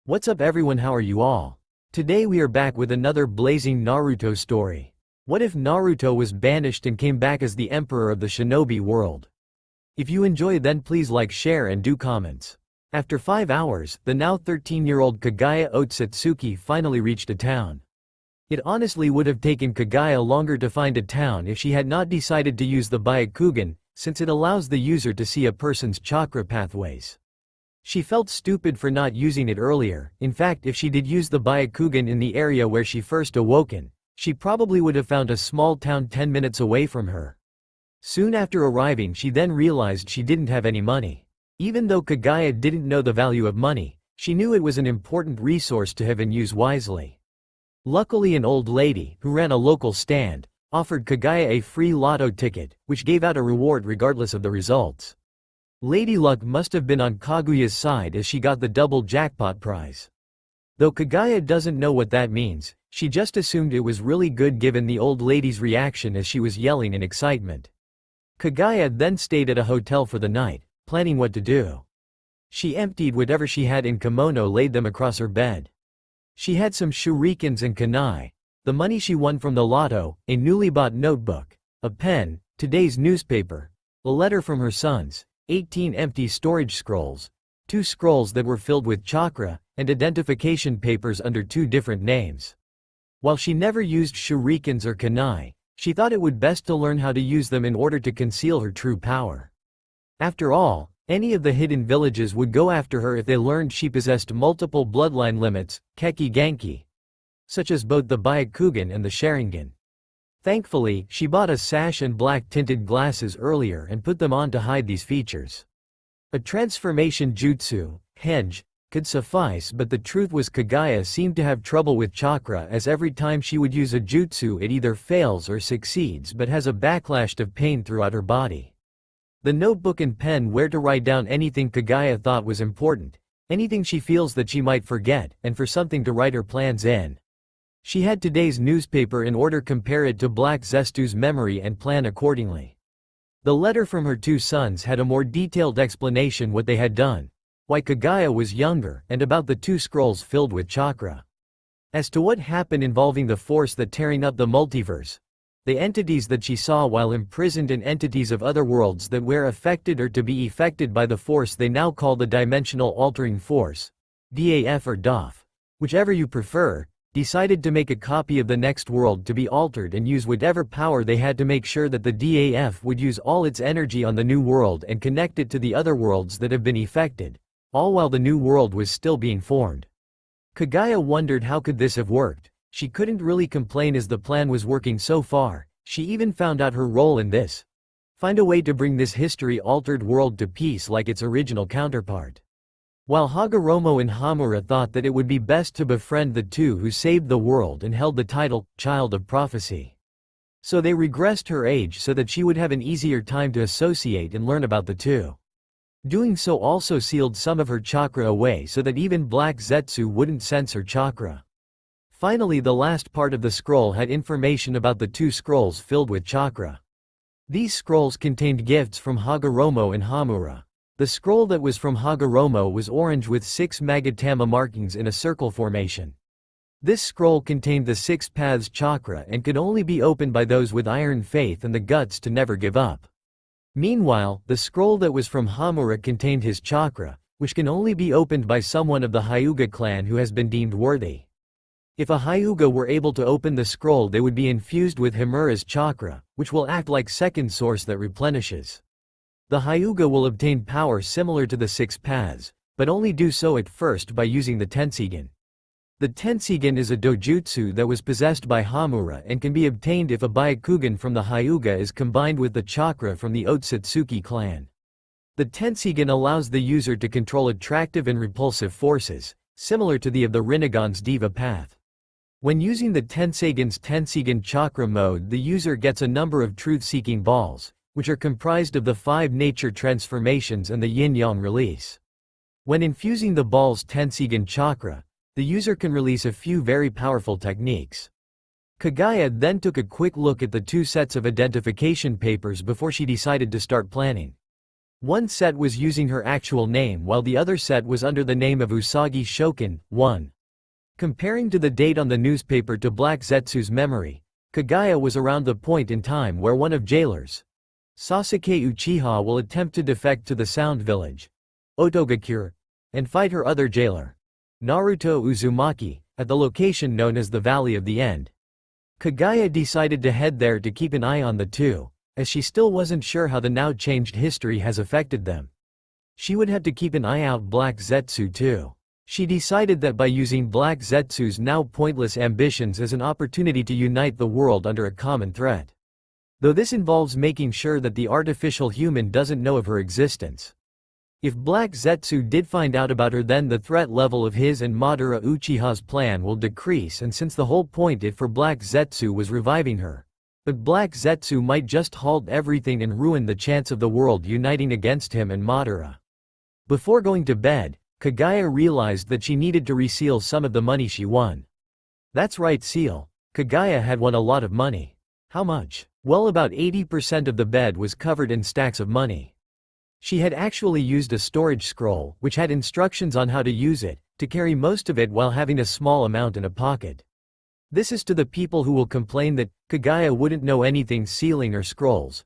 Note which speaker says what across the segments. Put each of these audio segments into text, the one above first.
Speaker 1: What's up everyone, how are you all? Today we are back with another blazing Naruto story. What if Naruto was banished and came back as the emperor of the Shinobi world? If you enjoy, then please like, share and do comments. After 5 hours, the now 13-year-old Kaguya Otsutsuki finally reached a town. It honestly would have taken Kaguya longer to find a town if she had not decided to use the Byakugan, since it allows the user to see a person's chakra pathways. She felt stupid for not using it earlier. In fact, if she did use the Byakugan in the area where she first awoken, she probably would have found a small town 10 minutes away from her. Soon after arriving, she then realized she didn't have any money. Even though Kaguya didn't know the value of money, she knew it was an important resource to have and use wisely. Luckily, an old lady, who ran a local stand, offered Kaguya a free lotto ticket, which gave out a reward regardless of the results. Lady Luck must have been on Kaguya's side as she got the double jackpot prize. Though Kaguya doesn't know what that means, she just assumed it was really good given the old lady's reaction as she was yelling in excitement. Kaguya then stayed at a hotel for the night, planning what to do. She emptied whatever she had in kimono, laid them across her bed. She had some shurikens and kunai, the money she won from the lotto, a newly bought notebook, a pen, today's newspaper, a letter from her sons, 18 empty storage scrolls, 2 scrolls that were filled with chakra, and identification papers under 2 different names. While she never used shurikens or kunai, she thought it would best to learn how to use them in order to conceal her true power. After all, any of the hidden villages would go after her if they learned she possessed multiple bloodline limits, Keki Genki, such as both the Byakugan and the Sharingan. Thankfully, she bought a sash and black-tinted glasses earlier and put them on to hide these features. A transformation jutsu, henge, could suffice, but the truth was Kaguya seemed to have trouble with chakra, as every time she would use a jutsu it either fails or succeeds but has a backlash of pain throughout her body. The notebook and pen where to write down anything Kaguya thought was important, anything she feels that she might forget, and for something to write her plans in. She had today's newspaper in order to compare it to Black Zestu's memory and plan accordingly. The letter from her 2 sons had a more detailed explanation what they had done, why Kaguya was younger, and about the 2 scrolls filled with chakra. As to what happened involving the force that tearing up the multiverse, the entities that she saw while imprisoned, and entities of other worlds that were affected or to be affected by the force they now call the Dimensional Altering Force, DAF or DOF, whichever you prefer, decided to make a copy of the next world to be altered and use whatever power they had to make sure that the DAF would use all its energy on the new world and connect it to the other worlds that have been affected, all while the new world was still being formed. Kaguya wondered how could this have worked. She couldn't really complain as the plan was working so far. She even found out her role in this. Find a way to bring this history-altered world to peace like its original counterpart. While Hagoromo and Hamura thought that it would be best to befriend the 2 who saved the world and held the title, Child of Prophecy. So they regressed her age so that she would have an easier time to associate and learn about the 2. Doing so also sealed some of her chakra away so that even Black Zetsu wouldn't sense her chakra. Finally, the last part of the scroll had information about the 2 scrolls filled with chakra. These scrolls contained gifts from Hagoromo and Hamura. The scroll that was from Hagoromo was orange with 6 Magatama markings in a circle formation. This scroll contained the 6 paths chakra and could only be opened by those with iron faith and the guts to never give up. Meanwhile, the scroll that was from Hamura contained his chakra, which can only be opened by someone of the Hyuga clan who has been deemed worthy. If a Hyuga were able to open the scroll, they would be infused with Himura's chakra, which will act like second source that replenishes. The Hyuga will obtain power similar to the 6 paths, but only do so at first by using the Tensigen. The Tensigen is a dojutsu that was possessed by Hamura and can be obtained if a Byakugan from the Hyuga is combined with the chakra from the Otsutsuki clan. The Tensigen allows the user to control attractive and repulsive forces, similar to the of the Rinnegan's Diva path. When using the Tensigen's Tensigen chakra mode, the user gets a number of truth-seeking balls, which are comprised of the 5 nature transformations and the yin-yang release. When infusing the ball's Tensigen chakra, the user can release a few very powerful techniques. Kaguya then took a quick look at the 2 sets of identification papers before she decided to start planning. One set was using her actual name while the other set was under the name of Usagi Shokin. 1. Comparing to the date on the newspaper to Black Zetsu's memory, Kagaya was around the point in time where one of jailers, Sasuke Uchiha, will attempt to defect to the Sound Village, Otogakure, and fight her other jailer, Naruto Uzumaki, at the location known as the Valley of the End. Kagaya decided to head there to keep an eye on the two, as she still wasn't sure how the now changed history has affected them. She would have to keep an eye out Black Zetsu too. She decided that by using Black Zetsu's now pointless ambitions as an opportunity to unite the world under a common threat. Though this involves making sure that the artificial human doesn't know of her existence. If Black Zetsu did find out about her, then the threat level of his and Madara Uchiha's plan will decrease, and since the whole point for Black Zetsu was reviving her. But Black Zetsu might just halt everything and ruin the chance of the world uniting against him and Madara. Before going to bed, Kagaya realized that she needed to reseal some of the money she won. That's right, seal. Kagaya had won a lot of money. How much? Well, about 80% of the bed was covered in stacks of money. She had actually used a storage scroll, which had instructions on how to use it, to carry most of it while having a small amount in a pocket. This is to the people who will complain that Kagaya wouldn't know anything sealing or scrolls.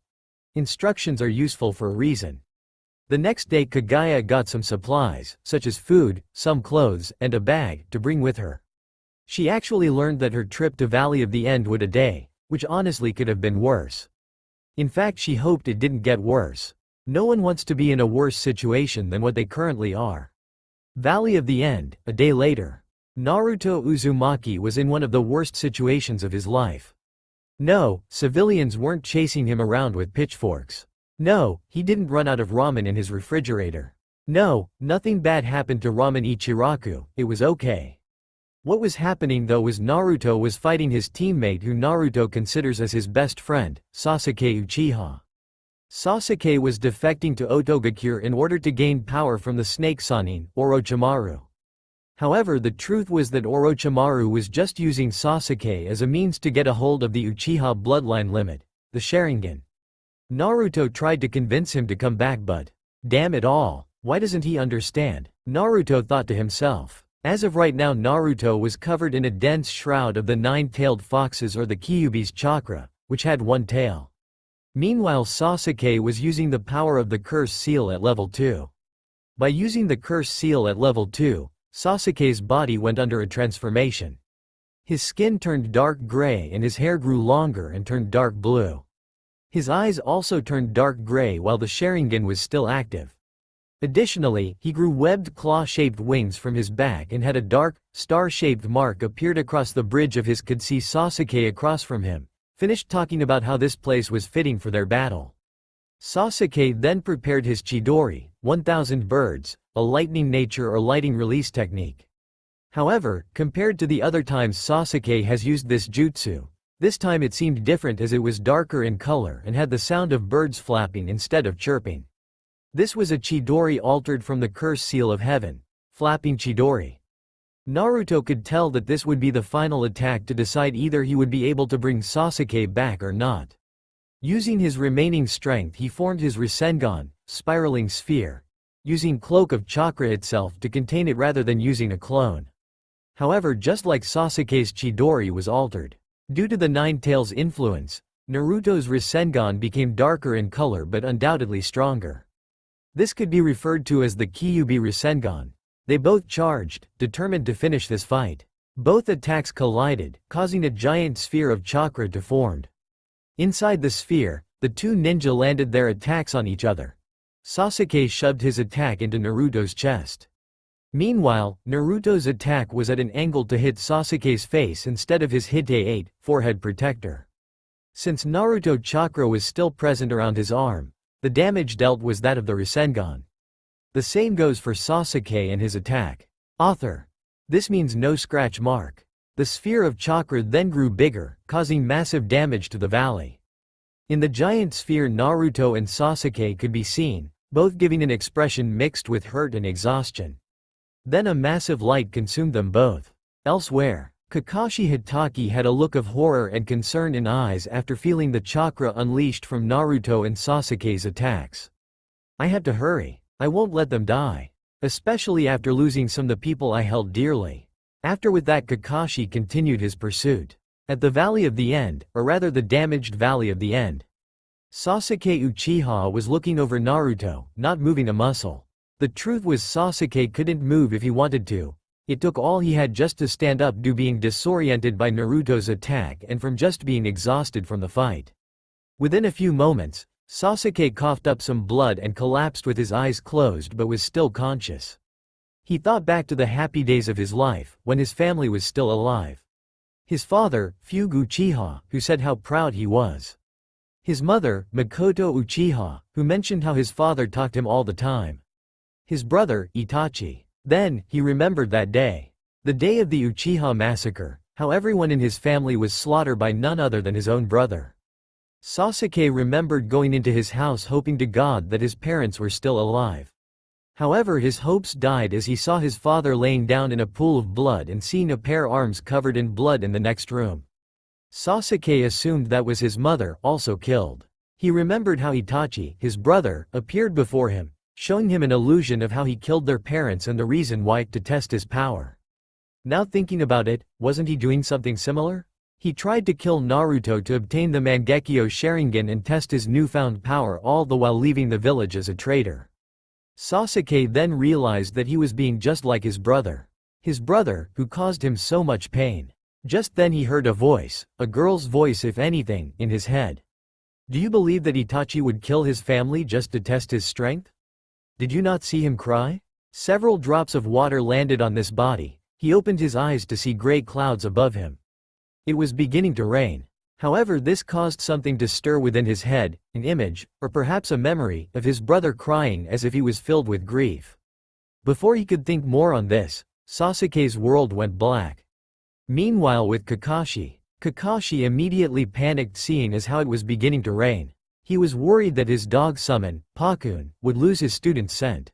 Speaker 1: Instructions are useful for a reason. The next day Kagaya got some supplies, such as food, some clothes, and a bag, to bring with her. She actually learned that her trip to Valley of the End would a day, which honestly could have been worse. In fact, she hoped it didn't get worse. No one wants to be in a worse situation than what they currently are. Valley of the End, a day later. Naruto Uzumaki was in one of the worst situations of his life. No, civilians weren't chasing him around with pitchforks. No, he didn't run out of ramen in his refrigerator. No, nothing bad happened to Ramen Ichiraku, it was okay. What was happening though was Naruto was fighting his teammate who Naruto considers as his best friend, Sasuke Uchiha. Sasuke was defecting to Otogakure in order to gain power from the Snake Sannin, Orochimaru. However, the truth was that Orochimaru was just using Sasuke as a means to get a hold of the Uchiha bloodline limit, the Sharingan. Naruto tried to convince him to come back, but damn it all, why doesn't he understand? Naruto thought to himself. As of right now, Naruto was covered in a dense shroud of the nine-tailed foxes or the Kyuubi's chakra, which had one tail. Meanwhile, Sasuke was using the power of the curse seal at level 2. By using the curse seal at level 2, Sasuke's body went under a transformation. His skin turned dark gray and his hair grew longer and turned dark blue. His eyes also turned dark gray while the Sharingan was still active. Additionally, he grew webbed claw-shaped wings from his back and had a dark, star-shaped mark appeared across the bridge of his could see Sasuke across from him. Finished talking about how this place was fitting for their battle. Sasuke then prepared his Chidori, 1000 birds, a lightning nature or lighting release technique. However, compared to the other times Sasuke has used this jutsu, this time it seemed different as it was darker in color and had the sound of birds flapping instead of chirping. This was a Chidori altered from the curse seal of heaven, flapping Chidori. Naruto could tell that this would be the final attack to decide either he would be able to bring Sasuke back or not. Using his remaining strength he formed his Rasengan, spiraling sphere, using Cloak of Chakra itself to contain it rather than using a clone. However, just like Sasuke's Chidori was altered. Due to the Nine Tails influence, Naruto's Rasengan became darker in color but undoubtedly stronger. This could be referred to as the Kyuubi Rasengan. They both charged, determined to finish this fight. Both attacks collided, causing a giant sphere of chakra to form. Inside the sphere, the two ninja landed their attacks on each other. Sasuke shoved his attack into Naruto's chest. Meanwhile, Naruto's attack was at an angle to hit Sasuke's face instead of his Hite 8, forehead protector. Since Naruto chakra was still present around his arm, the damage dealt was that of the Rasengan. The same goes for Sasuke and his attack. Author. This means no scratch mark. The sphere of chakra then grew bigger, causing massive damage to the valley. In the giant sphere Naruto and Sasuke could be seen, both giving an expression mixed with hurt and exhaustion. Then a massive light consumed them both. Elsewhere, Kakashi Hatake had a look of horror and concern in eyes after feeling the chakra unleashed from Naruto and Sasuke's attacks. I have to hurry. I won't let them die. Especially after losing some of the people I held dearly. After with that, Kakashi continued his pursuit. At the Valley of the End, or rather the damaged Valley of the End, Sasuke Uchiha was looking over Naruto, not moving a muscle. The truth was Sasuke couldn't move if he wanted to. It took all he had just to stand up due being disoriented by Naruto's attack and from just being exhausted from the fight. Within a few moments, Sasuke coughed up some blood and collapsed with his eyes closed but was still conscious. He thought back to the happy days of his life, when his family was still alive. His father, Fugu Uchiha, who said how proud he was. His mother, Makoto Uchiha, who mentioned how his father talked him all the time. His brother, Itachi. Then, he remembered that day. The day of the Uchiha massacre, how everyone in his family was slaughtered by none other than his own brother. Sasuke remembered going into his house hoping to God that his parents were still alive. However, his hopes died as he saw his father laying down in a pool of blood and seeing a pair of arms covered in blood in the next room. Sasuke assumed that was his mother, also killed. He remembered how Itachi, his brother, appeared before him, showing him an illusion of how he killed their parents and the reason why, to test his power. Now thinking about it, wasn't he doing something similar? He tried to kill Naruto to obtain the Mangekyo Sharingan and test his newfound power, all the while leaving the village as a traitor. Sasuke then realized that he was being just like his brother, who caused him so much pain. Just then he heard a voice, a girl's voice if anything, in his head. Do you believe that Itachi would kill his family just to test his strength? Did you not see him cry? Several drops of water landed on this body. He opened his eyes to see gray clouds above him. It was beginning to rain. However, this caused something to stir within his head, an image, or perhaps a memory, of his brother crying as if he was filled with grief. Before he could think more on this, Sasuke's world went black. Meanwhile with Kakashi immediately panicked seeing as how it was beginning to rain. He was worried that his dog summon, Pakun, would lose his student's scent.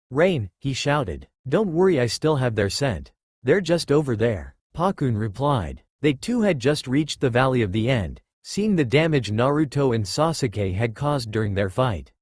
Speaker 1: Rain, he shouted. Don't worry, I still have their scent. They're just over there, Pakun replied. They too had just reached the Valley of the End, seeing the damage Naruto and Sasuke had caused during their fight.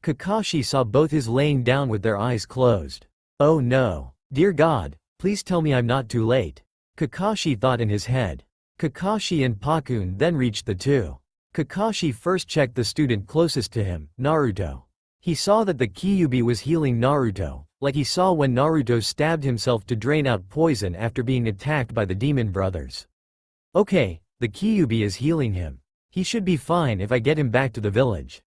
Speaker 1: Kakashi saw both his laying down with their eyes closed. Oh no. Dear God, please tell me I'm not too late. Kakashi thought in his head. Kakashi and Pakun then reached the two. Kakashi first checked the student closest to him, Naruto. He saw that the Kyuubi was healing Naruto, like he saw when Naruto stabbed himself to drain out poison after being attacked by the demon brothers. Okay, the Kyuubi is healing him. He should be fine if I get him back to the village.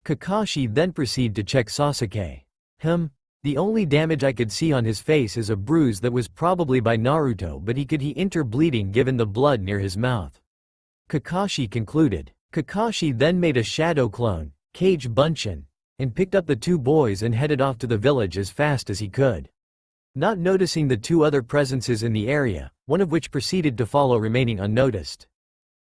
Speaker 1: Kakashi then proceeded to check Sasuke. The only damage I could see on his face is a bruise that was probably by Naruto, but he could enter bleeding given the blood near his mouth. Kakashi concluded. Kakashi then made a shadow clone, Kage Bunshin, and picked up the two boys and headed off to the village as fast as he could. Not noticing the two other presences in the area, one of which proceeded to follow remaining unnoticed.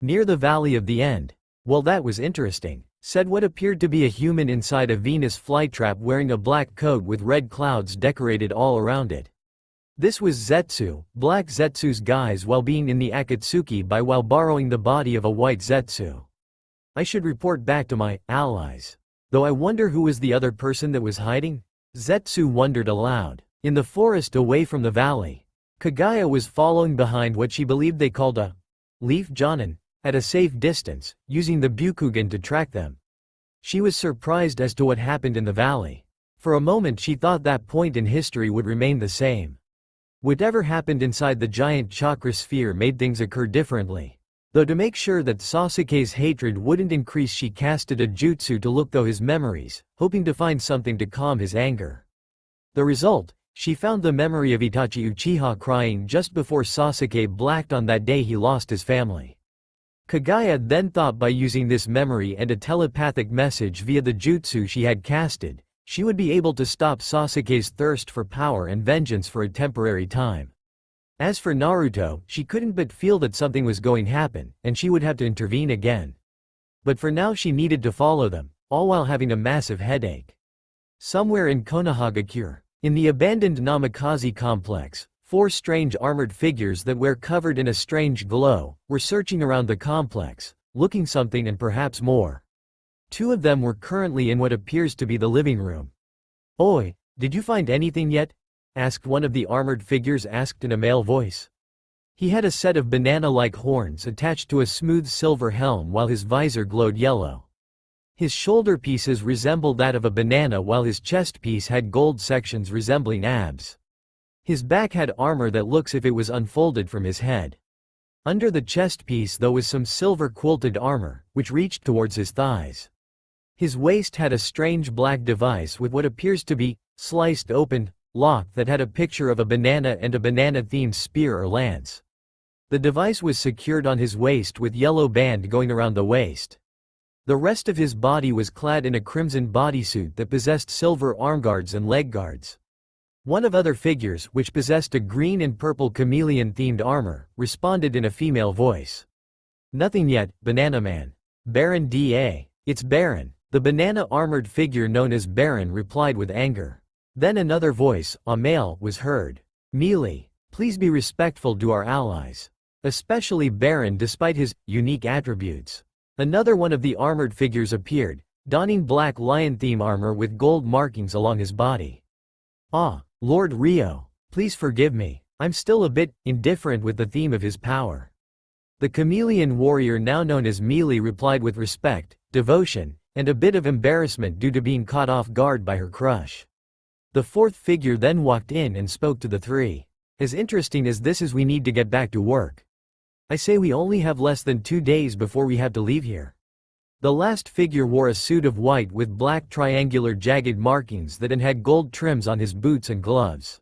Speaker 1: Near the Valley of the End. Well, that was interesting, said what appeared to be a human inside a Venus flytrap wearing a black coat with red clouds decorated all around it. This was Zetsu, Black Zetsu's guise while being in the Akatsuki while borrowing the body of a white Zetsu. I should report back to my allies. Though I wonder who was the other person that was hiding? Zetsu wondered aloud. In the forest away from the valley, Kaguya was following behind what she believed they called a leaf jonin, at a safe distance, using the Byukugan to track them. She was surprised as to what happened in the valley. For a moment she thought that point in history would remain the same. Whatever happened inside the giant chakra sphere made things occur differently. Though to make sure that Sasuke's hatred wouldn't increase, she casted a jutsu to look through his memories, hoping to find something to calm his anger. The result? She found the memory of Itachi Uchiha crying just before Sasuke blacked on that day he lost his family. Kaguya then thought by using this memory and a telepathic message via the jutsu she had casted, she would be able to stop Sasuke's thirst for power and vengeance for a temporary time. As for Naruto, she couldn't but feel that something was going to happen, and she would have to intervene again. But for now she needed to follow them, all while having a massive headache. Somewhere in Konohagakure, in the abandoned Namikaze complex, four strange armored figures that were covered in a strange glow, were searching around the complex, looking something and perhaps more. Two of them were currently in what appears to be the living room. "Oi, did you find anything yet?" asked one of the armored figures asked in a male voice. He had a set of banana-like horns attached to a smooth silver helm while his visor glowed yellow. His shoulder pieces resembled that of a banana while his chest piece had gold sections resembling abs. His back had armor that looks if it was unfolded from his head. Under the chest piece though was some silver quilted armor, which reached towards his thighs. His waist had a strange black device with what appears to be sliced open lock that had a picture of a banana and a banana-themed spear or lance. The device was secured on his waist with yellow band going around the waist. The rest of his body was clad in a crimson bodysuit that possessed silver armguards and leg guards. One of other figures, which possessed a green and purple chameleon-themed armor, responded in a female voice. "Nothing yet, Banana Man. Baron D.A. It's Baron." The banana-armored figure known as Baron replied with anger. Then another voice, a male, was heard. "Mealy, please be respectful to our allies. Especially Baron despite his unique attributes." Another one of the armored figures appeared, donning black lion-theme armor with gold markings along his body. "Ah, Lord Rio, please forgive me, I'm still a bit indifferent with the theme of his power." The chameleon warrior now known as Mealy replied with respect, devotion, and a bit of embarrassment due to being caught off guard by her crush. The fourth figure then walked in and spoke to the three. "As interesting as this is, we need to get back to work. I say we only have less than 2 days before we have to leave here." The last figure wore a suit of white with black triangular jagged markings that had gold trims on his boots and gloves.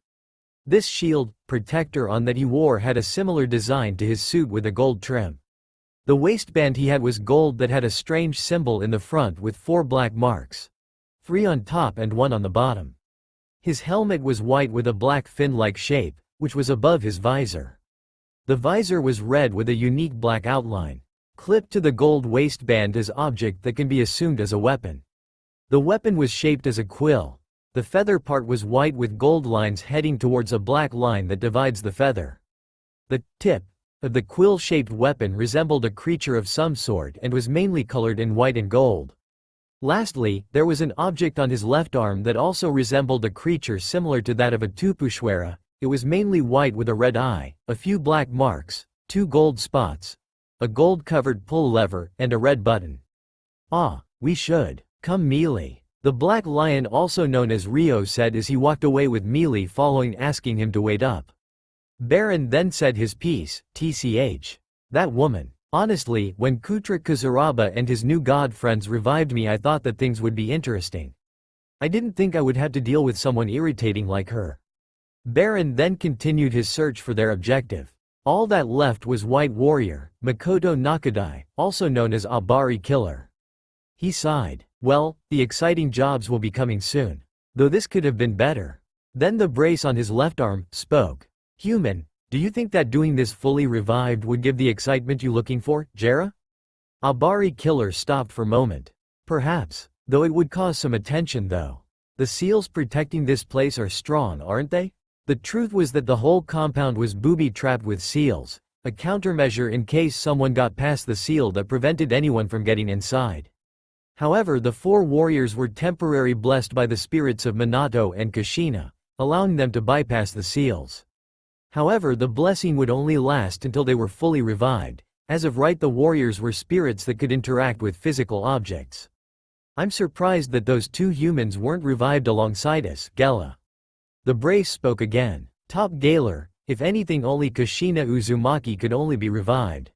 Speaker 1: This shield, protector on that he wore had a similar design to his suit with a gold trim. The waistband he had was gold that had a strange symbol in the front with 4 black marks. 3 on top and 1 on the bottom. His helmet was white with a black fin-like shape, which was above his visor. The visor was red with a unique black outline, clipped to the gold waistband as object that can be assumed as a weapon. The weapon was shaped as a quill. The feather part was white with gold lines heading towards a black line that divides the feather. The tip of the quill-shaped weapon resembled a creature of some sort and was mainly colored in white and gold. Lastly, there was an object on his left arm that also resembled a creature similar to that of a tupushwera. It was mainly white with a red eye, a few black marks, 2 gold spots, a gold-covered pull lever, and a red button. "Ah, we should. Come Mealy," the black lion also known as Rio said as he walked away with Mealy following asking him to wait up. Baron then said his piece, "Tch. That woman. Honestly, when Kutra Kazaraba and his new god friends revived me I thought that things would be interesting. I didn't think I would have to deal with someone irritating like her." Baron then continued his search for their objective. All that left was White Warrior, Makoto Nakadai, also known as Abari Killer. He sighed. "Well, the exciting jobs will be coming soon. Though this could have been better." Then the brace on his left arm spoke. "Human, do you think that doing this fully revived would give the excitement you're looking for, Jera?" Abari Killer stopped for a moment. "Perhaps, though it would cause some attention though. The seals protecting this place are strong, aren't they?" The truth was that the whole compound was booby-trapped with seals, a countermeasure in case someone got past the seal that prevented anyone from getting inside. However, the 4 warriors were temporarily blessed by the spirits of Minato and Kushina, allowing them to bypass the seals. However, the blessing would only last until they were fully revived. As of right, the warriors were spirits that could interact with physical objects. "I'm surprised that those 2 humans weren't revived alongside us, Gela." The brace spoke again. "Top Galer, if anything only Kushina Uzumaki could only be revived.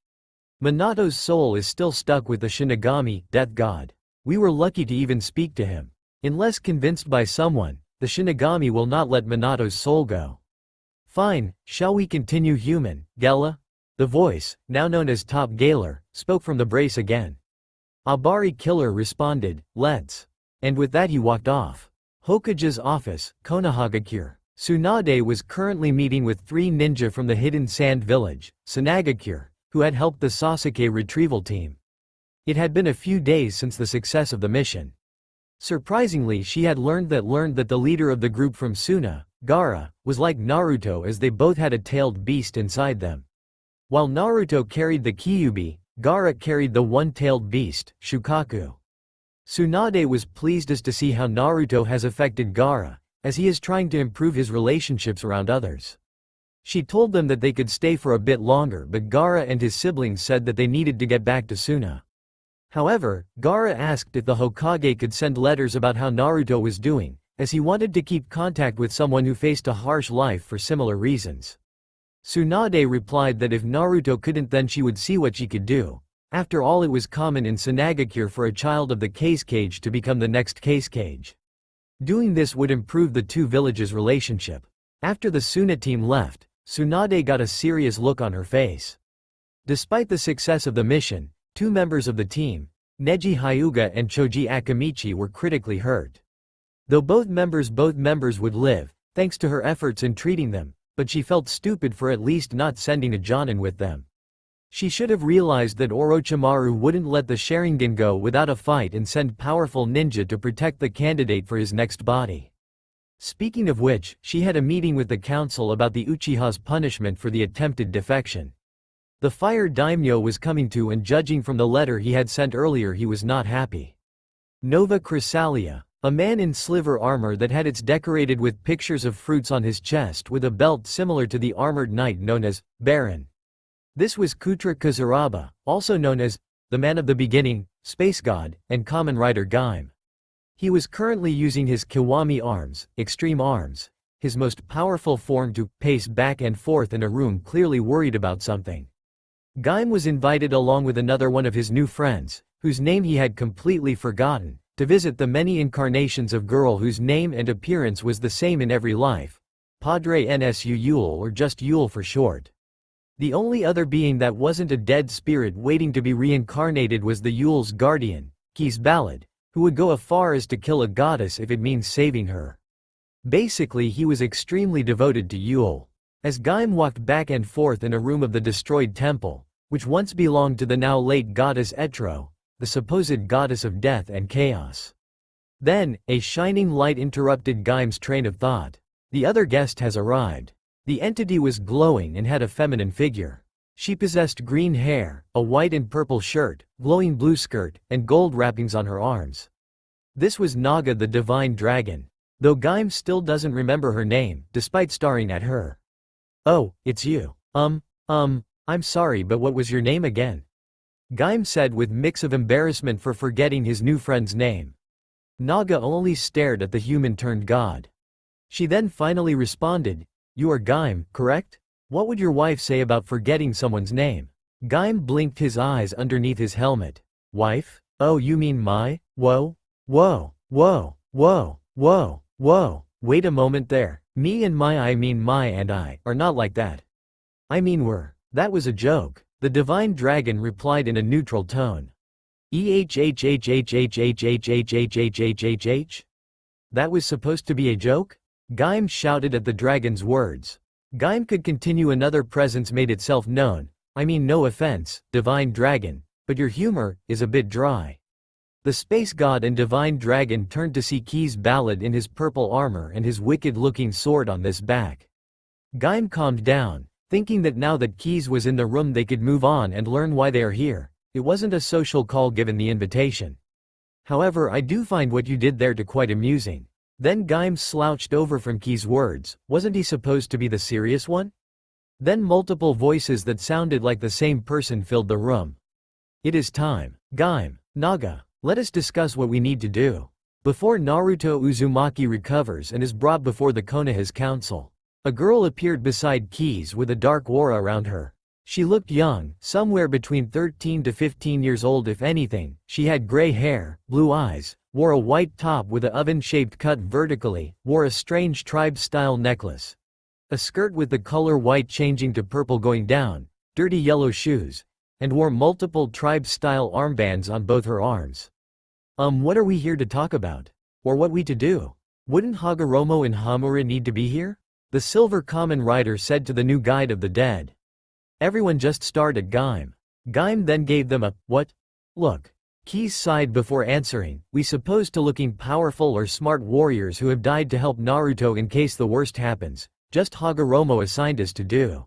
Speaker 1: Minato's soul is still stuck with the Shinigami, death god. We were lucky to even speak to him. Unless convinced by someone, the Shinigami will not let Minato's soul go." "Fine, shall we continue human, Gela?" The voice, now known as Top Galer, spoke from the brace again. Abari Killer responded, "Let's." And with that he walked off. Hokage's office, Konohagakure. Tsunade was currently meeting with 3 ninja from the hidden sand village, Sanagakure, who had helped the Sasuke retrieval team. It had been a few days since the success of the mission. Surprisingly, she had learned that the leader of the group from Suna, Gaara, was like Naruto as they both had a tailed beast inside them. While Naruto carried the Kyuubi, Gaara carried the one-tailed beast, Shukaku. Tsunade was pleased as to see how Naruto has affected Gaara, as he is trying to improve his relationships around others. She told them that they could stay for a bit longer, but Gaara and his siblings said that they needed to get back to Suna. However, Gaara asked if the Hokage could send letters about how Naruto was doing, as he wanted to keep contact with someone who faced a harsh life for similar reasons. Tsunade replied that if Naruto couldn't, then she would see what she could do. After all, it was common in Sanagakure for a child of the Case Cage to become the next Case Cage. Doing this would improve the two villages' relationship. After the Suna team left, Tsunade got a serious look on her face. Despite the success of the mission, two members of the team, Neji Hyuga and Choji Akamichi, were critically hurt. Though both members would live, thanks to her efforts in treating them, but she felt stupid for at least not sending a Jonin with them. She should have realized that Orochimaru wouldn't let the Sharingan go without a fight and send powerful ninja to protect the candidate for his next body. Speaking of which, she had a meeting with the council about the Uchiha's punishment for the attempted defection. The Fire Daimyo was coming to, and judging from the letter he had sent earlier, he was not happy. Nova Chrysalia, a man in sliver armor that had its decorated with pictures of fruits on his chest with a belt similar to the armored knight known as Baron. This was Kutra Kazuraba, also known as the Man of the Beginning, Space God, and Kamen Rider Gaim. He was currently using his Kiwami arms, extreme arms, his most powerful form, to pace back and forth in a room, clearly worried about something. Gaim was invited along with another one of his new friends, whose name he had completely forgotten, to visit the many incarnations of girl whose name and appearance was the same in every life, Padre Nsu Yule, or just Yule for short. The only other being that wasn't a dead spirit waiting to be reincarnated was the Yule's guardian, Ki's Ballad, who would go as far as to kill a goddess if it means saving her. Basically, he was extremely devoted to Yule. As Gaim walked back and forth in a room of the destroyed temple, which once belonged to the now late goddess Etro, the supposed goddess of death and chaos. Then, a shining light interrupted Gaim's train of thought. The other guest has arrived. The entity was glowing and had a feminine figure. She possessed green hair, a white and purple shirt, glowing blue skirt, and gold wrappings on her arms. This was Naga, the divine dragon. Though Gaim still doesn't remember her name, despite staring at her. "Oh, it's you. I'm sorry, but what was your name again?" Gaim said with mix of embarrassment for forgetting his new friend's name. Naga only stared at the human-turned god. She then finally responded, "You are Gaim, correct? What would your wife say about forgetting someone's name?" Gaim blinked his eyes underneath his helmet. "Wife? Oh, you mean my? Whoa, whoa, whoa, whoa, whoa, whoa, wait a moment there. Me and my, I mean my and I, are not like that. I mean we're." "That was a joke," the divine dragon replied in a neutral tone. "EHHHHHHHHHHHH? That was supposed to be a joke?" Gaim shouted at the dragon's words. Gaim could continue. Another presence made itself known. "I mean, no offense, divine dragon, but your humor is a bit dry." The space god and divine dragon turned to see Ki's Ballad in his purple armor and his wicked-looking sword on this back. Gaim calmed down, thinking that now that Kis was in the room they could move on and learn why they are here. It wasn't a social call given the invitation. "However, I do find what you did there to quite amusing." Then Gaim slouched over from Ki's words. Wasn't he supposed to be the serious one? Then multiple voices that sounded like the same person filled the room. "It is time. Gaim, Naga, let us discuss what we need to do. Before Naruto Uzumaki recovers and is brought before the Konoha's council." A girl appeared beside Kis with a dark aura around her. She looked young, somewhere between 13 to 15 years old if anything. She had gray hair, blue eyes, wore a white top with a oven-shaped cut vertically, wore a strange tribe-style necklace. A skirt with the color white changing to purple going down, dirty yellow shoes, and wore multiple tribe-style armbands on both her arms. What are we here to talk about? Or what we to do? Wouldn't Hagoromo and Hamura need to be here?" The silver Kamen Rider said to the new guide of the dead. Everyone just stared at Gaim. Gaim then gave them a, "What?" look. Kis sighed before answering, "We supposed to looking powerful or smart warriors who have died to help Naruto in case the worst happens. Just Hagoromo assigned us to do."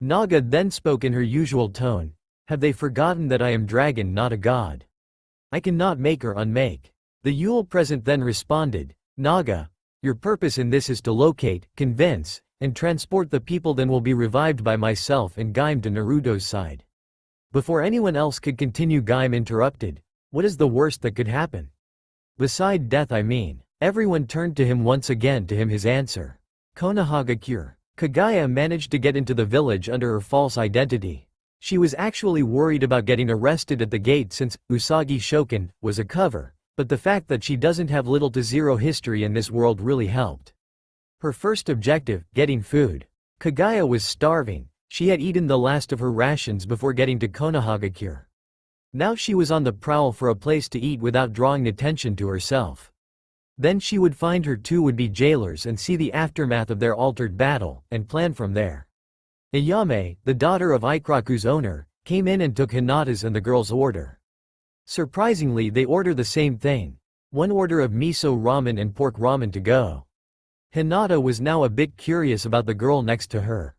Speaker 1: Naga then spoke in her usual tone. "Have they forgotten that I am dragon, not a god? I cannot make or unmake. The Yule present then responded, Naga, your purpose in this is to locate, convince, and transport the people, then will be revived by myself and Gaim to Naruto's side. Before anyone else could continue, Gaim interrupted, what is the worst that could happen? Beside death, I mean. Everyone turned to him once again. To him his answer. Konoha cure. Kagaya managed to get into the village under her false identity. She was actually worried about getting arrested at the gate since Usagi Shoken was a cover, but the fact that she doesn't have little to zero history in this world really helped. Her first objective, getting food. Kagaya was starving. She had eaten the last of her rations before getting to Konohagakure. Now she was on the prowl for a place to eat without drawing attention to herself. Then she would find her two would-be jailers and see the aftermath of their altered battle, and plan from there. Ayame, the daughter of Ikiraku's owner, came in and took Hinata's and the girl's order. Surprisingly, they order the same thing. One order of miso ramen and pork ramen to go. Hinata was now a bit curious about the girl next to her.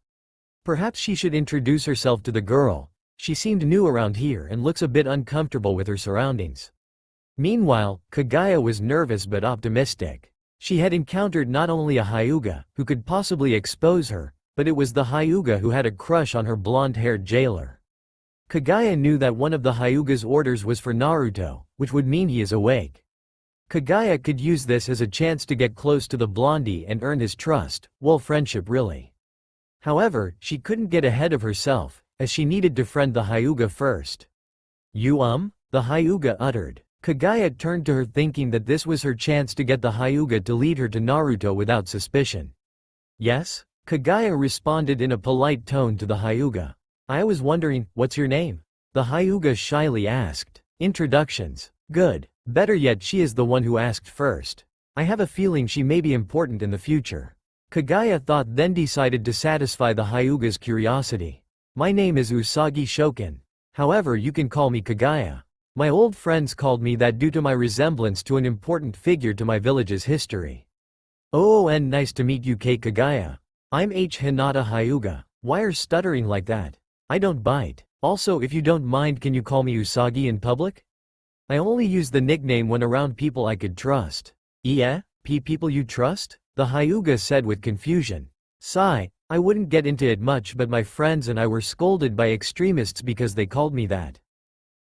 Speaker 1: Perhaps she should introduce herself to the girl. She seemed new around here and looks a bit uncomfortable with her surroundings. Meanwhile, Kagaya was nervous but optimistic. She had encountered not only a Hyuga, who could possibly expose her, but it was the Hyuga who had a crush on her blonde-haired jailer. Kagaya knew that one of the Hyuga's orders was for Naruto, which would mean he is awake. Kagaya could use this as a chance to get close to the blondie and earn his trust, well, friendship really. However, she couldn't get ahead of herself, as she needed to friend the Hyuga first. You the Hyuga uttered. Kagaya turned to her thinking that this was her chance to get the Hyuga to lead her to Naruto without suspicion. Yes? Kagaya responded in a polite tone to the Hyuga. I was wondering, what's your name? The Hyuga shyly asked. Introductions. Good. Better yet, she is the one who asked first. I have a feeling she may be important in the future. Kagaya thought, then decided to satisfy the Hyuga's curiosity. My name is Usagi Shoken. However, you can call me Kagaya. My old friends called me that due to my resemblance to an important figure to my village's history. Nice to meet you, Kagaya. I'm Hinata Hyuga. Why are stuttering like that? I don't bite. Also, if you don't mind, can you call me Usagi in public? I only use the nickname when around people I could trust. Yeah? People you trust? The Hyuga said with confusion. Sigh, I wouldn't get into it much, but my friends and I were scolded by extremists because they called me that.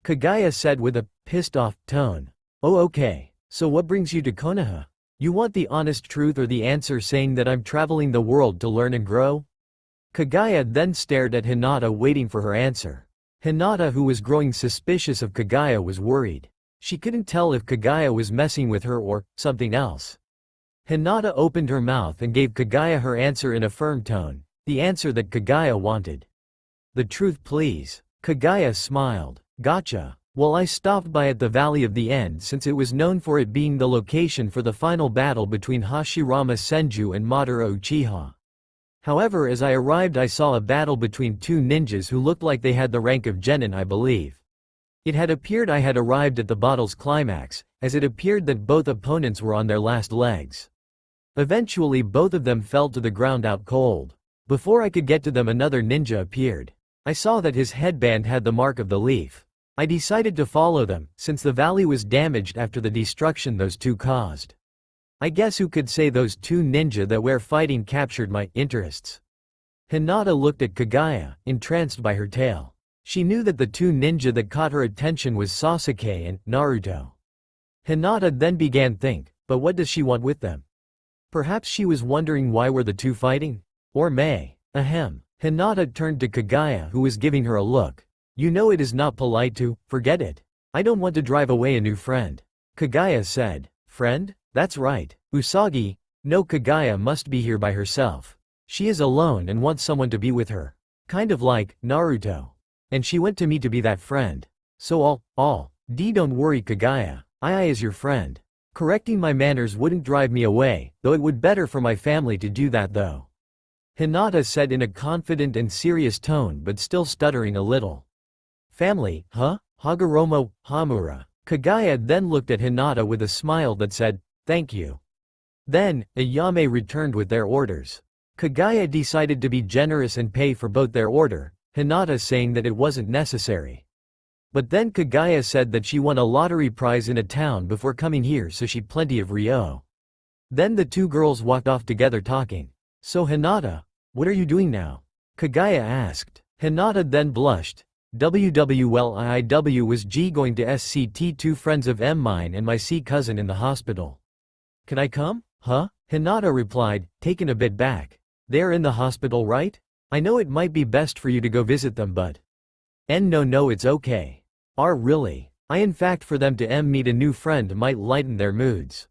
Speaker 1: Kagaya said with a pissed-off tone. Oh okay, so what brings you to Konoha? You want the honest truth or the answer saying that I'm traveling the world to learn and grow? Kagaya then stared at Hinata waiting for her answer. Hinata, who was growing suspicious of Kagaya, was worried. She couldn't tell if Kagaya was messing with her or something else. Hinata opened her mouth and gave Kagaya her answer in a firm tone, the answer that Kagaya wanted. The truth, please. Kagaya smiled. Gotcha. Well, I stopped by at the Valley of the End since it was known for it being the location for the final battle between Hashirama Senju and Madara Uchiha. However, as I arrived, I saw a battle between two ninjas who looked like they had the rank of genin, I believe. It had appeared I had arrived at the battle's climax, as it appeared that both opponents were on their last legs. Eventually both of them fell to the ground out cold. Before I could get to them, another ninja appeared. I saw that his headband had the mark of the leaf. I decided to follow them, since the valley was damaged after the destruction those two caused. I guess who could say those two ninja that were fighting captured my interests. Hinata looked at Kagaya, entranced by her tale. She knew that the two ninja that caught her attention was Sasuke and Naruto. Hinata then began think, but what does she want with them? Perhaps she was wondering why were the two fighting? Or may. Ahem. Hinata turned to Kagaya, who was giving her a look. You know it is not polite to forget it. I don't want to drive away a new friend. Kagaya said. Friend? That's right. Usagi. No, Kagaya must be here by herself. She is alone and wants someone to be with her. Kind of like Naruto. And she went to me to be that friend. So don't worry, Kagaya. I is your friend. Correcting my manners wouldn't drive me away, though it would better for my family to do that though. Hinata said in a confident and serious tone, but still stuttering a little. Family, huh? Hagoromo, Hamura. Kagaya then looked at Hinata with a smile that said, thank you. Then, Ayame returned with their orders. Kagaya decided to be generous and pay for both their order, Hinata saying that it wasn't necessary. But then Kagaya said that she won a lottery prize in a town before coming here, so she plenty of Ryo. Then the two girls walked off together talking. So Hinata, what are you doing now? Kagaya asked. Hinata then blushed. WWLIIW was G going to SCT, two friends of M mine and my C cousin in the hospital. Can I come? Huh? Hinata replied, taken a bit back. They're in the hospital, right? I know it might be best for you to go visit them, but… No, it's okay. Really? I in fact for them to meet a new friend might lighten their moods.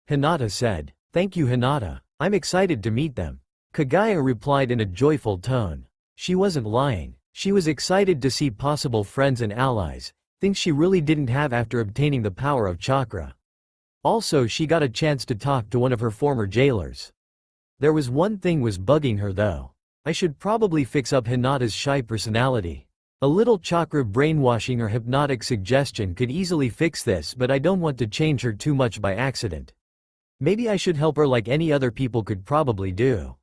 Speaker 1: Hinata said. Thank you Hinata, I'm excited to meet them. Kagaya replied in a joyful tone. She wasn't lying. She was excited to see possible friends and allies, things she really didn't have after obtaining the power of chakra. Also she got a chance to talk to one of her former jailers. There was one thing was bugging her though. I should probably fix up Hinata's shy personality. A little chakra brainwashing or hypnotic suggestion could easily fix this, but I don't want to change her too much by accident. Maybe I should help her like any other people could probably do.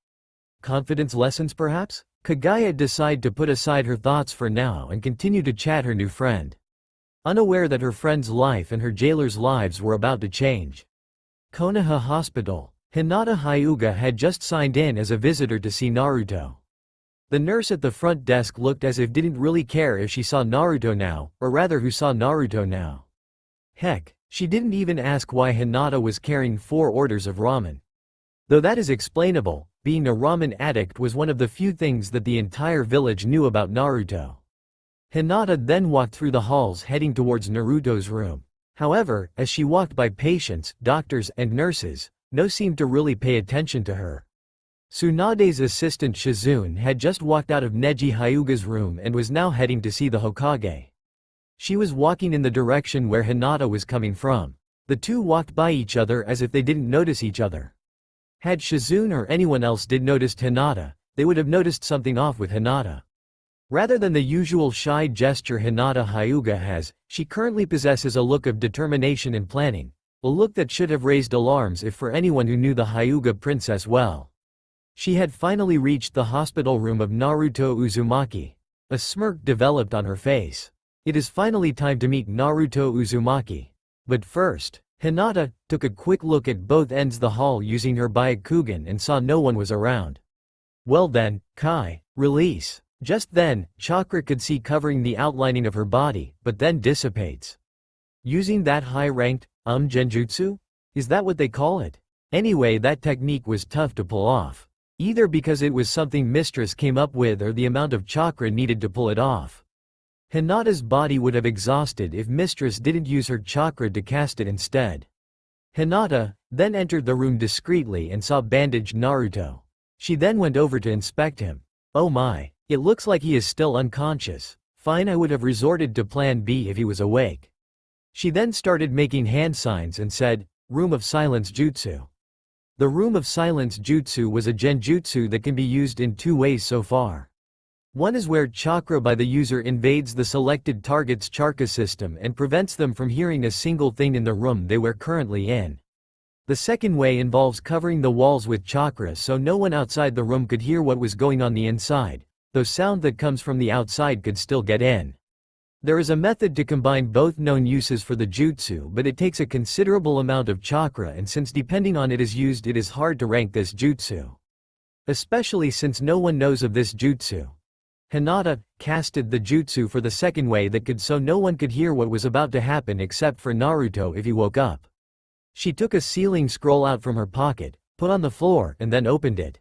Speaker 1: Confidence lessons perhaps? Kagaya decided to put aside her thoughts for now and continue to chat her new friend. Unaware that her friend's life and her jailer's lives were about to change. Konoha Hospital. Hinata Hyuga had just signed in as a visitor to see Naruto. The nurse at the front desk looked as if didn't really care if she saw Naruto now, or rather who saw Naruto now. Heck, she didn't even ask why Hinata was carrying 4 orders of ramen. Though that is explainable, being a ramen addict was one of the few things that the entire village knew about Naruto. Hinata then walked through the halls heading towards Naruto's room. However, as she walked by patients, doctors, and nurses, no seemed to really pay attention to her. Tsunade's assistant Shizune had just walked out of Neji Hyuga's room and was now heading to see the Hokage. She was walking in the direction where Hinata was coming from. The two walked by each other as if they didn't notice each other. Had Shizune or anyone else did noticed Hinata, they would have noticed something off with Hinata. Rather than the usual shy gesture Hinata Hyuga has, she currently possesses a look of determination and planning, a look that should have raised alarms if for anyone who knew the Hyuga princess well. She had finally reached the hospital room of Naruto Uzumaki. A smirk developed on her face. It is finally time to meet Naruto Uzumaki. But first, Hinata took a quick look at both ends of the hall using her Byakugan and saw no one was around. Well then, Kai, release. Just then, chakra could see covering the outlining of her body, but then dissipates. Using that high-ranked, genjutsu? Is that what they call it? Anyway, that technique was tough to pull off. Either because it was something Mistress came up with or the amount of chakra needed to pull it off. Hinata's body would have exhausted if Mistress didn't use her chakra to cast it instead. Hinata then entered the room discreetly and saw bandaged Naruto. She then went over to inspect him. Oh my, it looks like he is still unconscious. Fine, I would have resorted to plan B if he was awake. She then started making hand signs and said, Room of Silence Jutsu. The Room of Silence Jutsu was a genjutsu that can be used in 2 ways so far. One is where chakra by the user invades the selected target's chakra system and prevents them from hearing a single thing in the room they were currently in. The second way involves covering the walls with chakra so no one outside the room could hear what was going on the inside, though sound that comes from the outside could still get in. There is a method to combine both known uses for the jutsu, but it takes a considerable amount of chakra, and since depending on it is used, it is hard to rank this jutsu. Especially since no one knows of this jutsu. Hinata casted the jutsu for the second way that could so no one could hear what was about to happen except for Naruto if he woke up. She took a sealing scroll out from her pocket, put on the floor, and then opened it.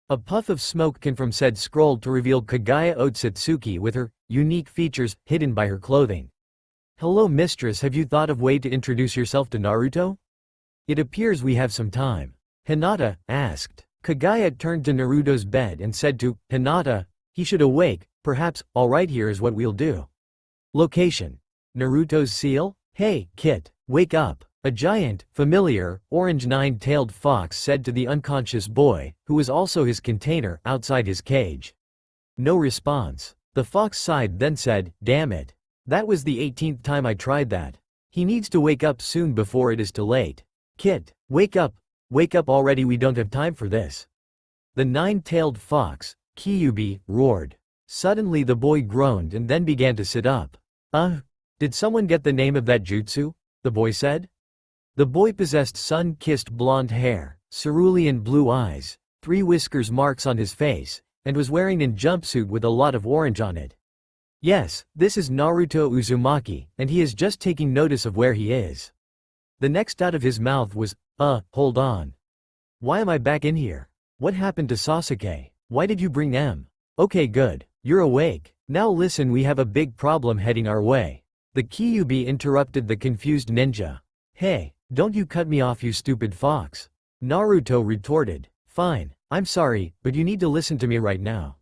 Speaker 1: A puff of smoke came from said scroll to reveal Kagaya Otsutsuki with her unique features hidden by her clothing. Hello mistress, have you thought of way to introduce yourself to Naruto? It appears we have some time. Hinata asked. Kagaya turned to Naruto's bed and said to Hinata, he should awake, perhaps. Alright, here is what we'll do. Location. Naruto's seal? Hey, Kit, wake up. A giant, familiar, orange 9-tailed fox said to the unconscious boy, who was also his container, outside his cage. No response. The fox sighed then said, damn it. That was the 18th time I tried that. He needs to wake up soon before it is too late. Kit, wake up. Wake up already, we don't have time for this. The 9-tailed fox, Kyubi, roared. Suddenly the boy groaned and then began to sit up. Did someone get the name of that jutsu? The boy said. The boy possessed sun-kissed blonde hair, cerulean blue eyes, 3 whiskers marks on his face, and was wearing a jumpsuit with a lot of orange on it. Yes, this is Naruto Uzumaki, and he is just taking notice of where he is. The next out of his mouth was, hold on. Why am I back in here? What happened to Sasuke? Why did you bring M? Okay, good. You're awake. Now listen, we have a big problem heading our way. The Kyuubi interrupted the confused ninja. Hey, don't you cut me off, you stupid fox. Naruto retorted. Fine, I'm sorry, but you need to listen to me right now.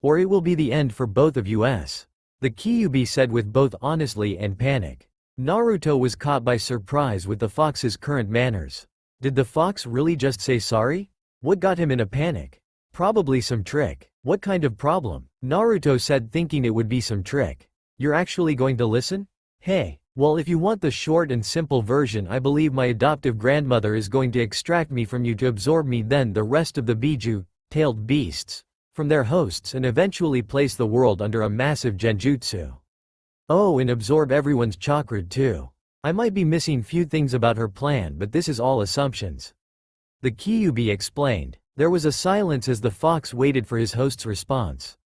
Speaker 1: Or it will be the end for both of us. The Kyuubi said with both honestly and panic. Naruto was caught by surprise with the fox's current manners. Did the fox really just say sorry? What got him in a panic? Probably some trick. What kind of problem? Naruto said, thinking it would be some trick. You're actually going to listen? Hey, well, if you want the short and simple version, I believe my adoptive grandmother is going to extract me from you to absorb me, then the rest of the Biju, tailed beasts, from their hosts, and eventually place the world under a massive genjutsu. Oh, and absorb everyone's chakra too. I might be missing few things about her plan, but this is all assumptions. The Kyuubi explained. There was a silence as the fox waited for his host's response.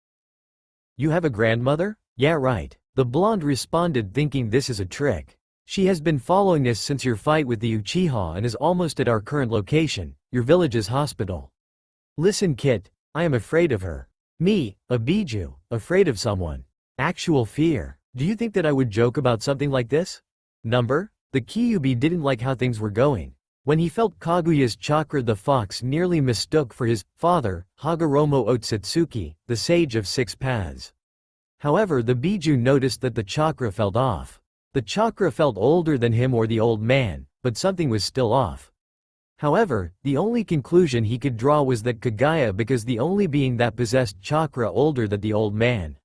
Speaker 1: You have a grandmother? Yeah, right. The blonde responded, thinking this is a trick. She has been following us since your fight with the Uchiha and is almost at our current location, your village's hospital. Listen, Kit, I am afraid of her. Me, a Biju, afraid of someone. Actual fear. Do you think that I would joke about something like this? Number? The Kyuubi didn't like how things were going. When he felt Kaguya's chakra, the fox nearly mistook for his father, Hagoromo Otsutsuki, the sage of 6 paths. However, the Biju noticed that the chakra felt off. The chakra felt older than him or the old man, but something was still off. However, the only conclusion he could draw was that Kagaya, because the only being that possessed chakra older than the old man.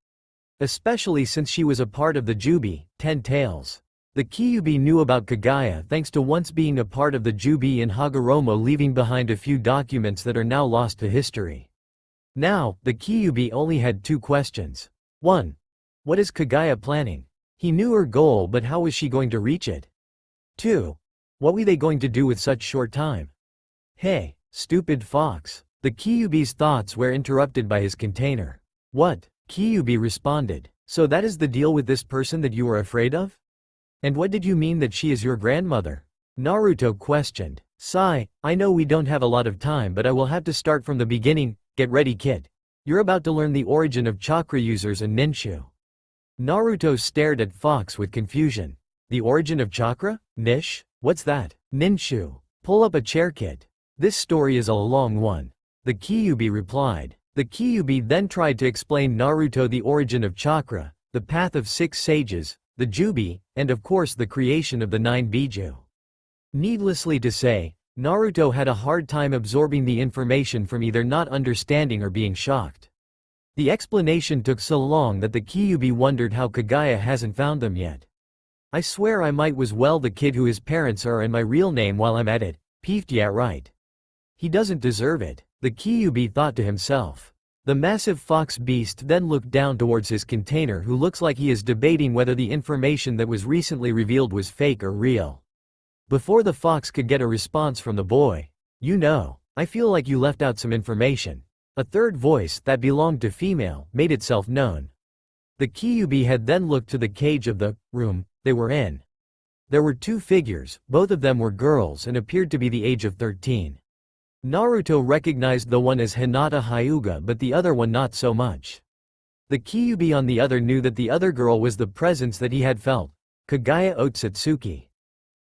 Speaker 1: Especially since she was a part of the Jubi, 10 Tails. The Kyuubi knew about Kagaya thanks to once being a part of the Jubi in Hagoromo, leaving behind a few documents that are now lost to history. Now, the Kyuubi only had 2 questions. 1. What is Kagaya planning? He knew her goal, but how was she going to reach it? 2. What were they going to do with such short time? Hey, stupid fox. The Kyuubi's thoughts were interrupted by his container. What? Kyuubi responded. So that is the deal with this person that you were afraid of? And what did you mean that she is your grandmother? Naruto questioned. Sigh, I know we don't have a lot of time, but I will have to start from the beginning. Get ready, kid. You're about to learn the origin of chakra users and ninshu. Naruto stared at Fox with confusion. The origin of chakra? Nish? What's that? Ninshu. Pull up a chair, kid. This story is a long one. The Kyuubi replied. The Kyuubi then tried to explain Naruto the origin of chakra, the path of 6 sages, the Jubi, and of course the creation of the 9 Biju. Needlessly to say, Naruto had a hard time absorbing the information, from either not understanding or being shocked. The explanation took so long that the Kyuubi wondered how Kagaya hasn't found them yet. I swear I might was well the kid who his parents are and my real name while I'm at it, peeved. Yeah, right. He doesn't deserve it, the Kyuubi thought to himself. The massive fox beast then looked down towards his container, who looks like he is debating whether the information that was recently revealed was fake or real. Before the fox could get a response from the boy, you know, I feel like you left out some information. A third voice, that belonged to female, made itself known. The Kyuubi had then looked to the cage of the room they were in. There were 2 figures, both of them were girls and appeared to be the age of 13. Naruto recognized the one as Hinata Hyuga, but the other one not so much. The Kyuubi on the other knew that the other girl was the presence that he had felt, Kagaya Otsutsuki.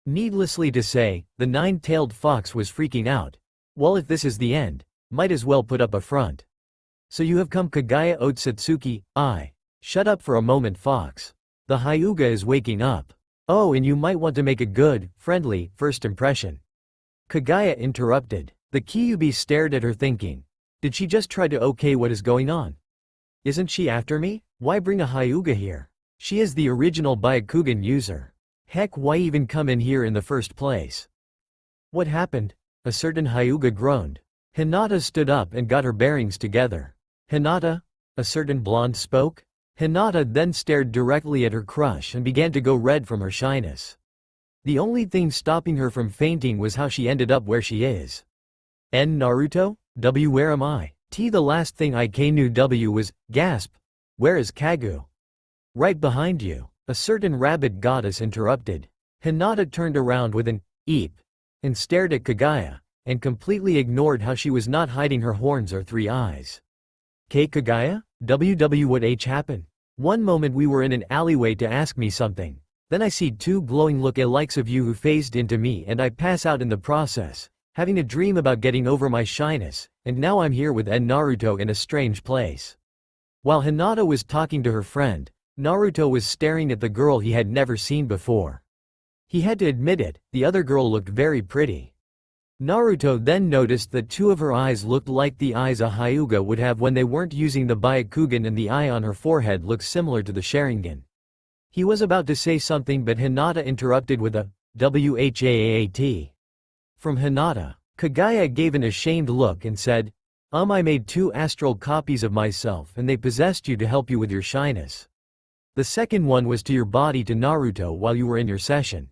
Speaker 1: Needlessly to say, the 9-tailed fox was freaking out. Well, if this is the end, might as well put up a front. So you have come, Kagaya Otsutsuki. Shut up for a moment, fox. The Hyuga is waking up. Oh, and you might want to make a good, friendly, first impression. Kagaya interrupted. The Kyuubi stared at her thinking. Did she just try to okay what is going on? Isn't she after me? Why bring a Hyuga here? She is the original Byakugan user. Heck, why even come in here in the first place? What happened? A certain Hyuga groaned. Hinata stood up and got her bearings together. Hinata? A certain blonde spoke. Hinata then stared directly at her crush and began to go red from her shyness. The only thing stopping her from fainting was how she ended up where she is. N Naruto? W where am I? T the last thing I knew W was, gasp. Where is Kagu? Right behind you. A certain rabbit goddess interrupted. Hinata turned around with an eep and stared at Kagaya, and completely ignored how she was not hiding her horns or three eyes. K Kagaya? WW what H happened? One moment we were in an alleyway to ask me something. Then I see two glowing look-alikes of you who phased into me and I pass out in the process, having a dream about getting over my shyness, and now I'm here with N Naruto in a strange place. While Hinata was talking to her friend, Naruto was staring at the girl he had never seen before. He had to admit it, the other girl looked very pretty. Naruto then noticed that two of her eyes looked like the eyes a Hyuga would have when they weren't using the Byakugan, and the eye on her forehead looked similar to the Sharingan. He was about to say something but Hinata interrupted with a WHAAT. From Hinata, Kagaya gave an ashamed look and said, I made two astral copies of myself and they possessed you to help you with your shyness. The second one was to your body to Naruto while you were in your session.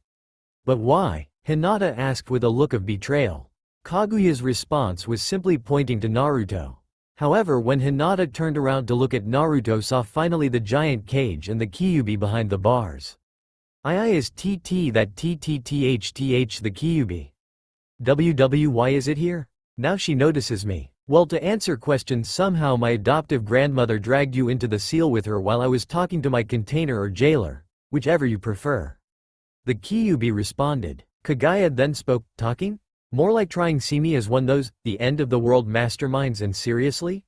Speaker 1: But why? Hinata asked with a look of betrayal. Kaguya's response was simply pointing to Naruto. However, when Hinata turned around to look at Naruto, saw finally the giant cage and the Kyuubi behind the bars. II is TT that TTTHTH the Kyuubi. WW why is it here? Now she notices me. Well, to answer questions, somehow my adoptive grandmother dragged you into the seal with her while I was talking to my container or jailer, whichever you prefer. The Kyuubi responded. Kagaya then spoke, talking? More like trying see me as one those, the end of the world masterminds, and seriously?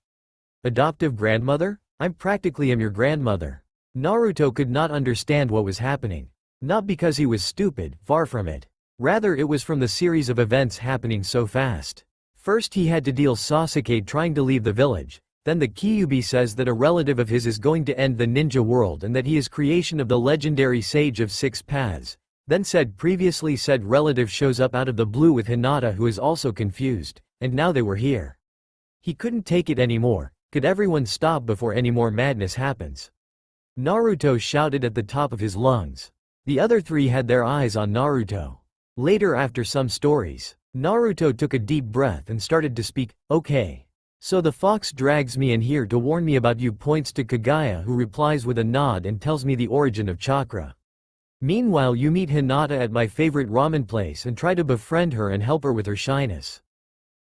Speaker 1: Adoptive grandmother? I practically am your grandmother. Naruto could not understand what was happening. Not because he was stupid, far from it. Rather it was from the series of events happening so fast. First he had to deal Sasuke trying to leave the village, then the Kyuubi says that a relative of his is going to end the ninja world and that he is creation of the legendary Sage of Six Paths. Then previously said relative shows up out of the blue with Hinata, who is also confused, and now they were here. He couldn't take it anymore. Could everyone stop before any more madness happens? Naruto shouted at the top of his lungs. The other three had their eyes on Naruto. Later, after some stories, Naruto took a deep breath and started to speak. Okay. So the fox drags me in here to warn me about you, points to Kagaya, who replies with a nod and tells me the origin of chakra. Meanwhile you meet Hinata at my favorite ramen place and try to befriend her and help her with her shyness.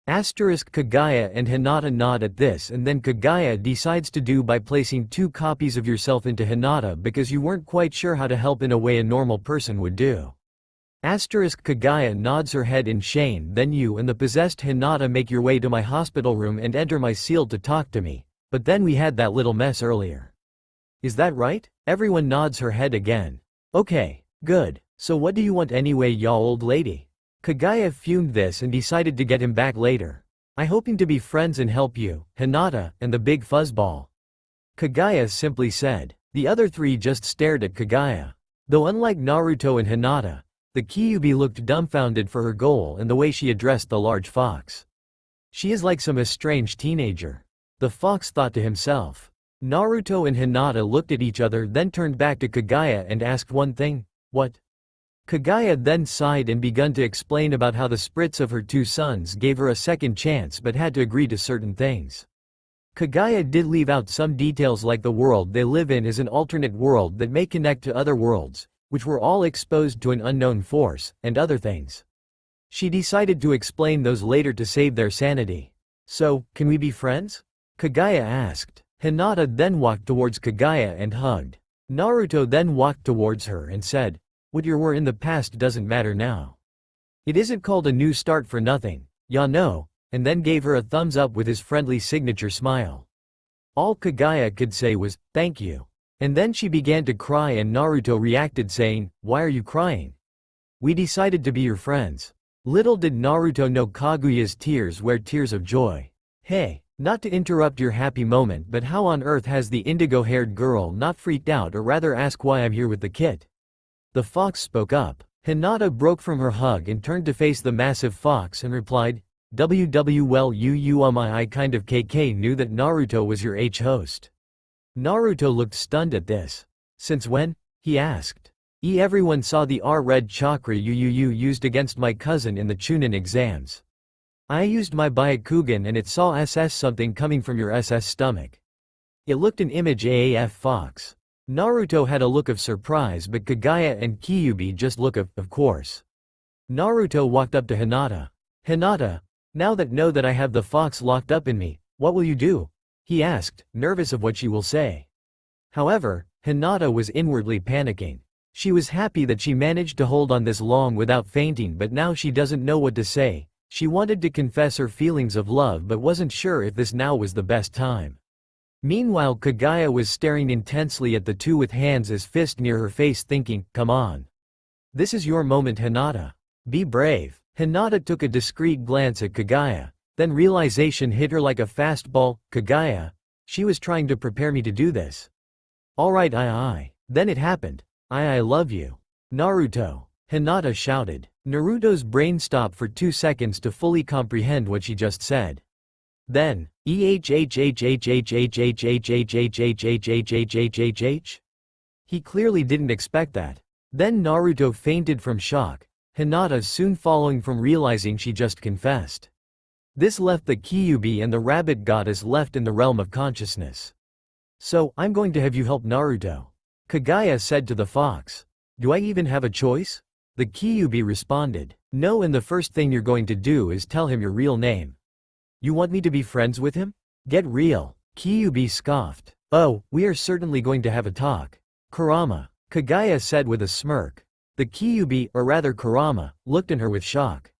Speaker 1: Kagaya and Hinata nod at this, and then Kagaya decides to do by placing two copies of yourself into Hinata because you weren't quite sure how to help in a way a normal person would do. Kagaya nods her head in shame. Then you and the possessed Hinata make your way to my hospital room and enter my seal to talk to me, but then we had that little mess earlier. Is that right? Everyone nods her head again. Okay, good. So what do you want anyway, y'all old lady? Kagaya fumed this and decided to get him back later. I hoping to be friends and help you, Hinata, and the big fuzzball. Kagaya simply said. The other three just stared at Kagaya. Though unlike Naruto and Hinata, the Kyuubi looked dumbfounded for her goal and the way she addressed the large fox. She is like some estranged teenager. The fox thought to himself. Naruto and Hinata looked at each other, then turned back to Kagaya and asked one thing. What? Kagaya then sighed and began to explain about how the spirits of her two sons gave her a second chance but had to agree to certain things. Kagaya did leave out some details like the world they live in is an alternate world that may connect to other worlds, which were all exposed to an unknown force, and other things. She decided to explain those later to save their sanity. So, can we be friends? Kagaya asked. Hinata then walked towards Kagaya and hugged. Naruto then walked towards her and said, what you were in the past doesn't matter now. It isn't called a new start for nothing, ya know, and then gave her a thumbs up with his friendly signature smile. All Kagaya could say was, thank you. And then she began to cry and Naruto reacted saying, why are you crying? We decided to be your friends. Little did Naruto know Kaguya's tears were tears of joy. Hey, not to interrupt your happy moment, but how on earth has the indigo-haired girl not freaked out, or rather ask why I'm here with the kit? The fox spoke up. Hinata broke from her hug and turned to face the massive fox and replied, WW well I kind of KK knew that Naruto was your host. Naruto looked stunned at this. Since when? He asked. Everyone saw the red chakra you used against my cousin in the Chunin exams. I used my Byakugan and it saw something coming from your stomach. It looked an image AAF Fox. Naruto had a look of surprise, but Kagaya and Kyuubi just look of course. Naruto walked up to Hinata. Hinata, now that know that I have the fox locked up in me, what will you do? He asked, nervous of what she will say. However, Hinata was inwardly panicking. She was happy that she managed to hold on this long without fainting, but now she doesn't know what to say. She wanted to confess her feelings of love but wasn't sure if this now was the best time. Meanwhile, Kagaya was staring intensely at the two with hands as fist near her face, thinking, come on. This is your moment, Hinata. Be brave. Hinata took a discreet glance at Kagaya. Then realization hit her like a fastball. Kagaya? She was trying to prepare me to do this. Alright, I. Then it happened. I love you. Naruto. Hinata shouted. Naruto's brain stopped for 2 seconds to fully comprehend what she just said. Then, He clearly didn't expect that. Then Naruto fainted from shock, Hinata soon following from realizing she just confessed. This left the Kyuubi and the rabbit goddess left in the realm of consciousness. So, I'm going to have you help Naruto. Kagaya said to the fox. Do I even have a choice? The Kyuubi responded. No, and the first thing you're going to do is tell him your real name. You want me to be friends with him? Get real. Kyuubi scoffed. Oh, we are certainly going to have a talk. Kurama. Kagaya said with a smirk. The Kyuubi, or rather Kurama, looked at her with shock.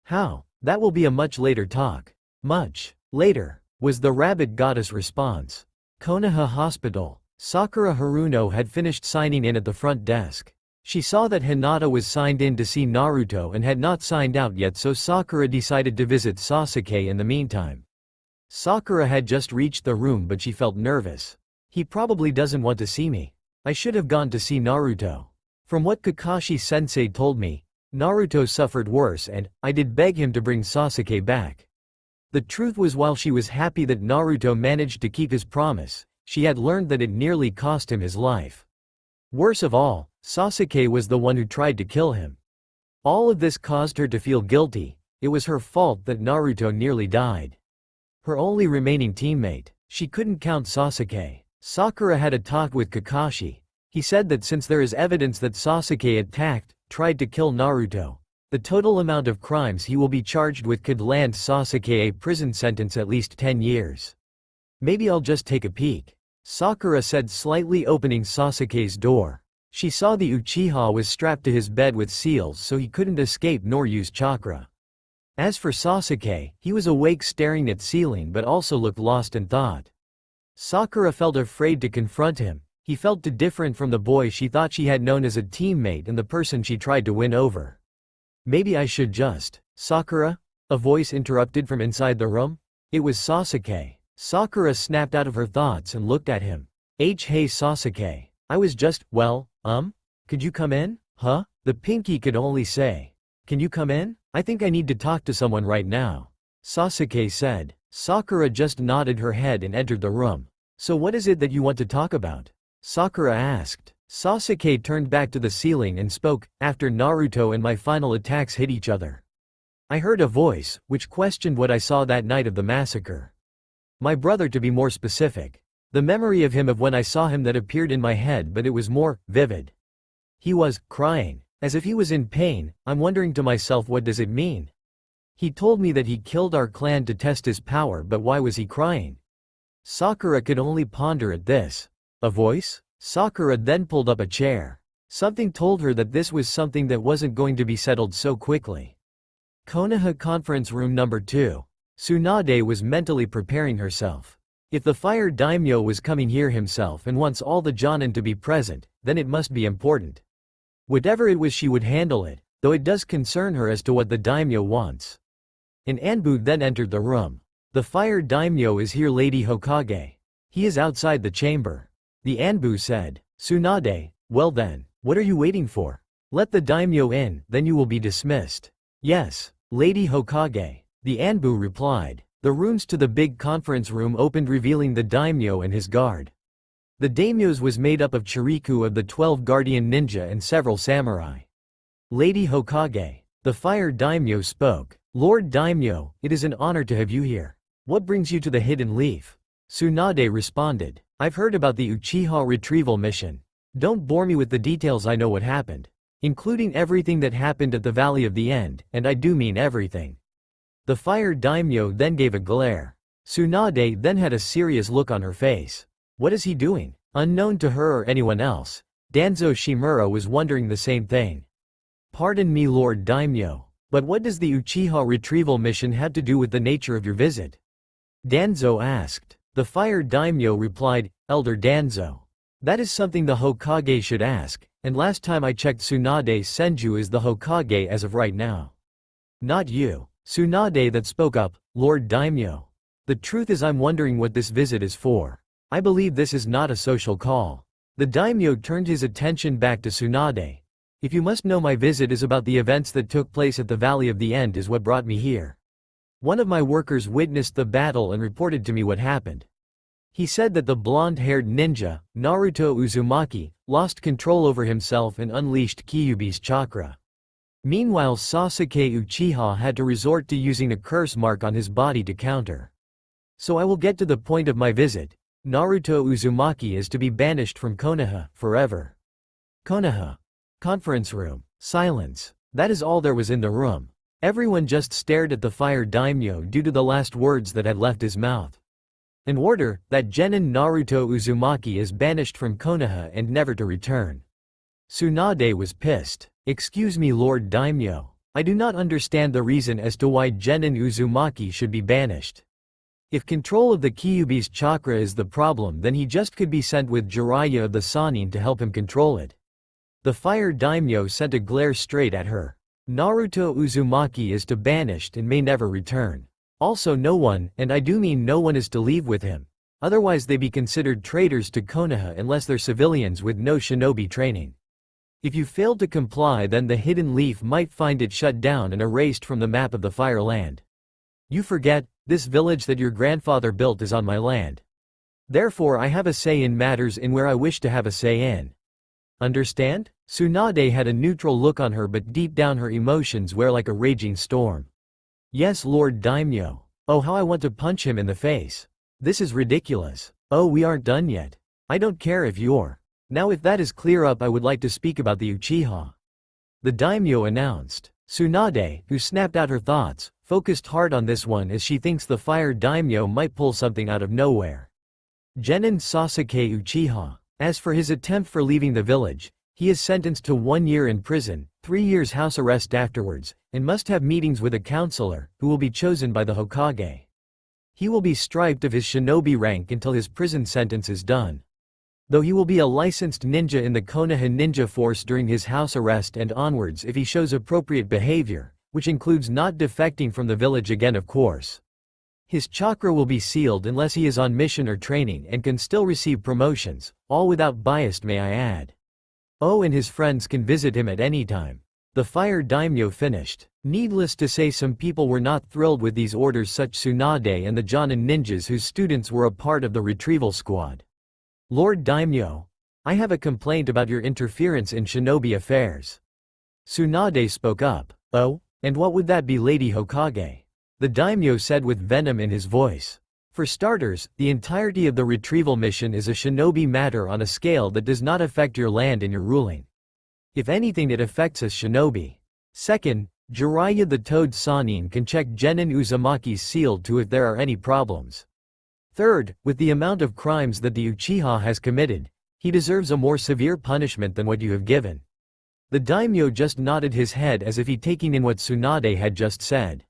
Speaker 1: How? That will be a much later talk. Much later, was the rabbit goddess' response. Konoha Hospital. Sakura Haruno had finished signing in at the front desk. She saw that Hinata was signed in to see Naruto and had not signed out yet, so Sakura decided to visit Sasuke in the meantime. Sakura had just reached the room, but she felt nervous. He probably doesn't want to see me. I should have gone to see Naruto. From what Kakashi-sensei told me, Naruto suffered worse and I did beg him to bring Sasuke back. The truth was, while she was happy that Naruto managed to keep his promise, she had learned that it nearly cost him his life. Worse of all, Sasuke was the one who tried to kill him. All of this caused her to feel guilty. It was her fault that Naruto nearly died. Her only remaining teammate. She couldn't count Sasuke. Sakura had a talk with Kakashi. He said that since there is evidence that Sasuke tried to kill Naruto, the total amount of crimes he will be charged with could land Sasuke a prison sentence at least 10 years. Maybe I'll just take a peek. Sakura said, slightly opening Sasuke's door. She saw the Uchiha was strapped to his bed with seals, so he couldn't escape nor use chakra. As for Sasuke, he was awake staring at ceiling but also looked lost in thought. Sakura felt afraid to confront him. He felt too different from the boy she thought she had known as a teammate and the person she tried to win over. Maybe I should just. Sakura? A voice interrupted from inside the room. It was Sasuke. Sakura snapped out of her thoughts and looked at him. Hey Sasuke. I was just, could you come in? Huh? The pinky could only say. Can you come in? I think I need to talk to someone right now. Sasuke said. Sakura just nodded her head and entered the room. So what is it that you want to talk about? Sakura asked. Sasuke turned back to the ceiling and spoke. After Naruto and my final attacks hit each other, I heard a voice, which questioned what I saw that night of the massacre. My brother, to be more specific. The memory of him of when I saw him that appeared in my head, but it was more vivid. He was crying, as if he was in pain. I'm wondering to myself, what does it mean? He told me that he killed our clan to test his power, but why was he crying? Sakura could only ponder at this. A voice? Sakura then pulled up a chair. Something told her that this was something that wasn't going to be settled so quickly. Konoha Conference Room Number 2. Tsunade was mentally preparing herself. If the fire daimyo was coming here himself and wants all the Jonin to be present, then it must be important. Whatever it was, she would handle it, though it does concern her as to what the daimyo wants. An Anbu then entered the room. The fire daimyo is here, Lady Hokage. He is outside the chamber. The Anbu said. Tsunade, well then, what are you waiting for? Let the daimyo in, then you will be dismissed. Yes, Lady Hokage. The Anbu replied. The rooms to the big conference room opened, revealing the daimyo and his guard. The daimyo's was made up of Chiriku of the 12 guardian ninja and several samurai. Lady Hokage. The fire daimyo spoke. Lord Daimyo, it is an honor to have you here. What brings you to the Hidden Leaf? Tsunade responded. I've heard about the Uchiha retrieval mission. Don't bore me with the details, I know what happened. Including everything that happened at the Valley of the End, and I do mean everything. The fire daimyo then gave a glare. Tsunade then had a serious look on her face. What is he doing? Unknown to her or anyone else, Danzo Shimura was wondering the same thing. Pardon me, Lord Daimyo, but what does the Uchiha retrieval mission have to do with the nature of your visit? Danzo asked. The fire daimyo replied, Elder Danzo. That is something the Hokage should ask, and last time I checked Tsunade Senju is the Hokage as of right now. Not you. Tsunade that spoke up, Lord Daimyo. The truth is I'm wondering what this visit is for. I believe this is not a social call. The daimyo turned his attention back to Tsunade. If you must know, my visit is about the events that took place at the Valley of the End is what brought me here. One of my workers witnessed the battle and reported to me what happened. He said that the blonde-haired ninja, Naruto Uzumaki, lost control over himself and unleashed Kyuubi's chakra. Meanwhile, Sasuke Uchiha had to resort to using a curse mark on his body to counter. So I will get to the point of my visit. Naruto Uzumaki is to be banished from Konoha forever. Konoha. Conference room. Silence. That is all there was in the room. Everyone just stared at the fire daimyo due to the last words that had left his mouth. An order that Genin Naruto Uzumaki is banished from Konoha and never to return. Tsunade was pissed. Excuse me, Lord Daimyo. I do not understand the reason as to why Genin Uzumaki should be banished. If control of the Kyuubi's chakra is the problem, then he just could be sent with Jiraiya of the Sannin to help him control it. The fire daimyo sent a glare straight at her. Naruto Uzumaki is to banished and may never return. Also no one, and I do mean no one, is to leave with him. Otherwise they be considered traitors to Konoha unless they're civilians with no shinobi training. If you fail to comply, then the Hidden Leaf might find it shut down and erased from the map of the Fire Land. You forget, this village that your grandfather built is on my land. Therefore I have a say in matters in where I wish to have a say in. Understand? Tsunade had a neutral look on her, but deep down her emotions were like a raging storm. Yes, Lord Daimyo. Oh, how I want to punch him in the face. This is ridiculous. Oh, we aren't done yet. I don't care if you're. Now if that is clear up, I would like to speak about the Uchiha. The daimyo announced. Tsunade, who snapped out her thoughts, focused hard on this one as she thinks the fire daimyo might pull something out of nowhere. Genin Sasuke Uchiha. As for his attempt for leaving the village, he is sentenced to 1 year in prison, 3 years house arrest afterwards, and must have meetings with a counselor, who will be chosen by the Hokage. He will be stripped of his shinobi rank until his prison sentence is done. Though he will be a licensed ninja in the Konoha ninja force during his house arrest and onwards if he shows appropriate behavior, which includes not defecting from the village again, of course. His chakra will be sealed unless he is on mission or training and can still receive promotions, all without bias, may I add. Oh, and his friends can visit him at any time. The fire daimyo finished. Needless to say, some people were not thrilled with these orders, such Tsunade and the Jonin ninjas whose students were a part of the retrieval squad. Lord Daimyo, I have a complaint about your interference in shinobi affairs. Tsunade spoke up. Oh, and what would that be, Lady Hokage? The daimyo said with venom in his voice. For starters, the entirety of the retrieval mission is a shinobi matter on a scale that does not affect your land and your ruling. If anything, it affects us shinobi. Second, Jiraiya the Toad Sannin can check Genin Uzumaki's seal too if there are any problems. Third, with the amount of crimes that the Uchiha has committed, he deserves a more severe punishment than what you have given. The daimyo just nodded his head as if he taking in what Tsunade had just said.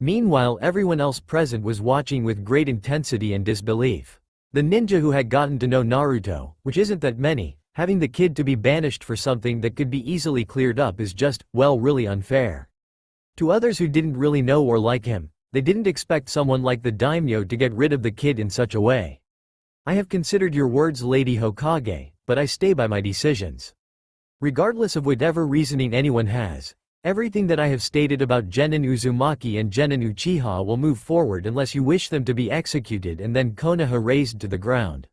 Speaker 1: Meanwhile, everyone else present was watching with great intensity and disbelief. The ninja who had gotten to know Naruto, which isn't that many, having the kid to be banished for something that could be easily cleared up is just, well, really unfair. To others who didn't really know or like him, they didn't expect someone like the daimyo to get rid of the kid in such a way. I have considered your words, Lady Hokage, but I stay by my decisions. Regardless of whatever reasoning anyone has, everything that I have stated about Genin Uzumaki and Genin Uchiha will move forward unless you wish them to be executed and then Konoha razed to the ground.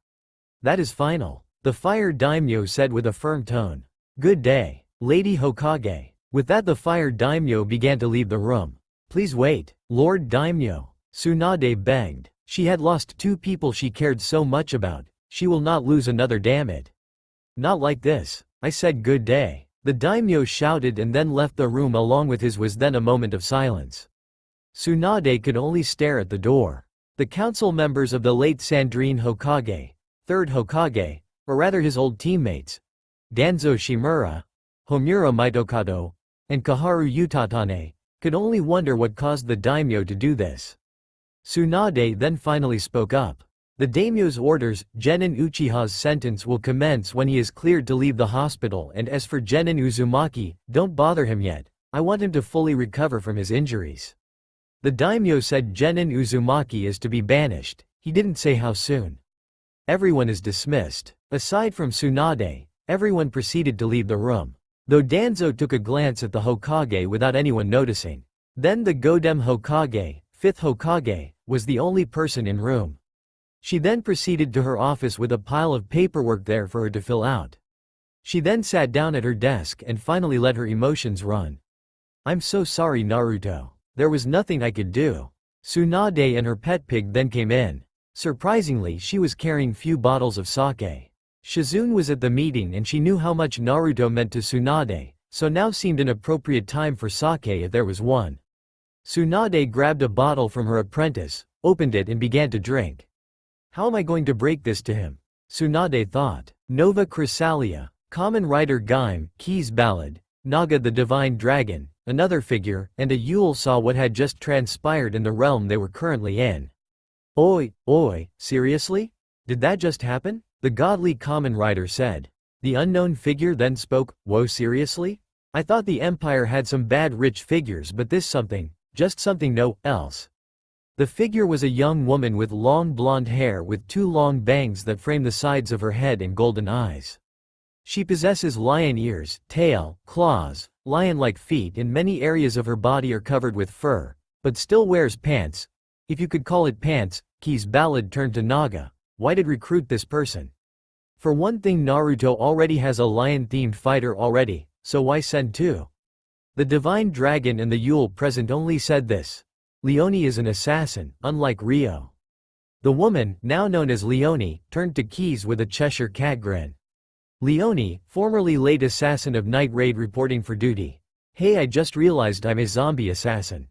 Speaker 1: That is final, the fire daimyo said with a firm tone. Good day, Lady Hokage. With that the fire daimyo began to leave the room. Please wait, Lord Daimyo, Tsunade begged. She had lost 2 people she cared so much about, she will not lose another, damn it. Not like this, I said good day. The daimyo shouted and then left the room along with his. Was then a moment of silence. Tsunade could only stare at the door. The council members of the late Sandrine Hokage, 3rd Hokage, or rather his old teammates, Danzo Shimura, Homura Mitokado, and Kaharu Utatane, could only wonder what caused the daimyo to do this. Tsunade then finally spoke up. The daimyo's orders, Genin Uchiha's sentence will commence when he is cleared to leave the hospital, and as for Genin Uzumaki, don't bother him yet, I want him to fully recover from his injuries. The daimyo said Genin Uzumaki is to be banished, he didn't say how soon. Everyone is dismissed. Aside from Tsunade, everyone proceeded to leave the room. Though Danzo took a glance at the Hokage without anyone noticing. Then the Godem Hokage, 5th Hokage, was the only person in room. She then proceeded to her office with a pile of paperwork there for her to fill out. She then sat down at her desk and finally let her emotions run. I'm so sorry, Naruto. There was nothing I could do. Tsunade and her pet pig then came in. Surprisingly, she was carrying few bottles of sake. Shizune was at the meeting and she knew how much Naruto meant to Tsunade, so now seemed an appropriate time for sake if there was one. Tsunade grabbed a bottle from her apprentice, opened it and began to drink. How am I going to break this to him? Tsunade thought. Nova Chrysalia, Kamen Rider Gaim, Key's Ballad, Naga the Divine Dragon, another figure, and a Yule saw what had just transpired in the realm they were currently in. Oi, seriously? Did that just happen? The godly Kamen Rider said. The unknown figure then spoke, whoa, seriously? I thought the Empire had some bad rich figures, but this something, just something no else. The figure was a young woman with long blonde hair with 2 long bangs that frame the sides of her head and golden eyes. She possesses lion ears, tail, claws, lion-like feet, and many areas of her body are covered with fur, but still wears pants. If you could call it pants. Key's Ballad turned to Naga. Why did recruit this person? For one thing, Naruto already has a lion-themed fighter already, so why send 2? The Divine Dragon and the Yule present only said this. Leone is an assassin, unlike Ryo. The woman, now known as Leone, turned to Keys with a Cheshire cat grin. Leone, formerly late assassin of Night Raid, reporting for duty. Hey, I just realized I'm a zombie assassin.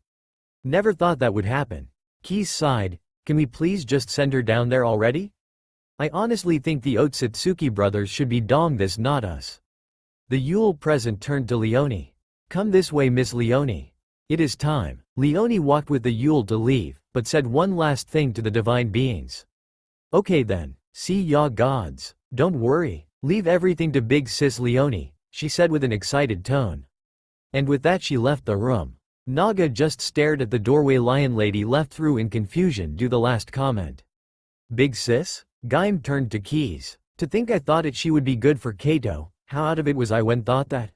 Speaker 1: Never thought that would happen. Keys sighed. Can we please just send her down there already? I honestly think the Otsutsuki brothers should be doing this, not us. The Yule present turned to Leone. Come this way, Miss Leone. It is time. Leone walked with the Yule to leave, but said one last thing to the divine beings. Okay then, see ya gods. Don't worry, leave everything to big sis Leone, she said with an excited tone. And with that she left the room. Naga just stared at the doorway Lion Lady left through in confusion due the last comment. Big sis? Gaim turned to Keys. To think I thought it she would be good for Kato, how out of it was I when thought that?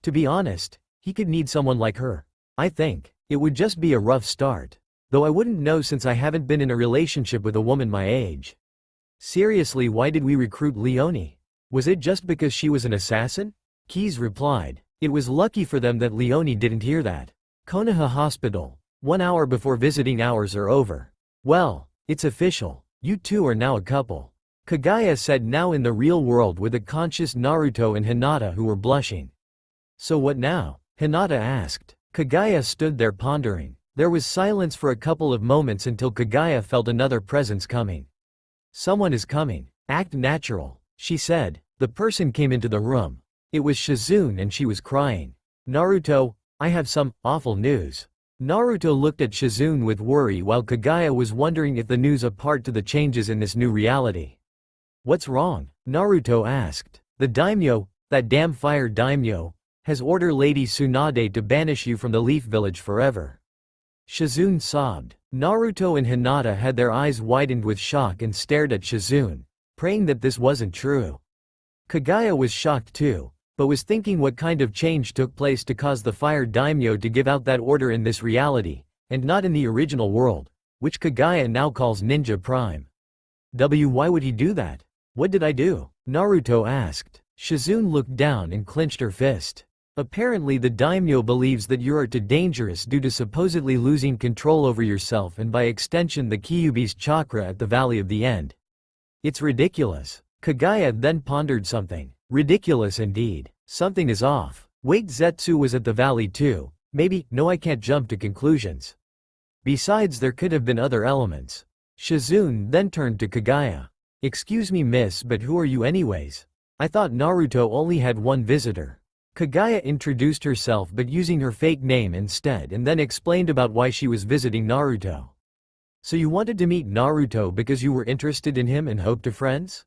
Speaker 1: To be honest, he could need someone like her. I think it would just be a rough start. Though I wouldn't know since I haven't been in a relationship with a woman my age. Seriously, why did we recruit Leone? Was it just because she was an assassin? Keys replied. It was lucky for them that Leone didn't hear that. Konoha Hospital. 1 hour before visiting hours are over. Well, it's official. You two are now a couple. Kagaya said, now in the real world, with a conscious Naruto and Hinata who were blushing. So what now? Hinata asked. Kagaya stood there pondering. There was silence for a couple of moments until Kagaya felt another presence coming. Someone is coming. Act natural, she said. The person came into the room. It was Shizune and she was crying. Naruto, I have some awful news. Naruto looked at Shizune with worry while Kagaya was wondering if the news apart to the changes in this new reality. What's wrong? Naruto asked. The daimyo, that damn fire daimyo, has ordered Lady Tsunade to banish you from the Leaf Village forever. Shizune sobbed. Naruto and Hinata had their eyes widened with shock and stared at Shizune, praying that this wasn't true. Kagaya was shocked too, but was thinking what kind of change took place to cause the fire daimyo to give out that order in this reality, and not in the original world, which Kagaya now calls Ninja Prime. Why would he do that? What did I do? Naruto asked. Shizune looked down and clenched her fist. Apparently the daimyo believes that you are too dangerous due to supposedly losing control over yourself and by extension the Kyuubi's chakra at the Valley of the End. It's ridiculous. Kagaya then pondered something. Ridiculous indeed. Something is off. Wait, Zetsu was at the valley too. Maybe, no, I can't jump to conclusions. Besides, there could have been other elements. Shizune then turned to Kagaya. Excuse me miss, but who are you anyways? I thought Naruto only had one visitor. Kagaya introduced herself but using her fake name instead and then explained about why she was visiting Naruto. So you wanted to meet Naruto because you were interested in him and hoped to friends?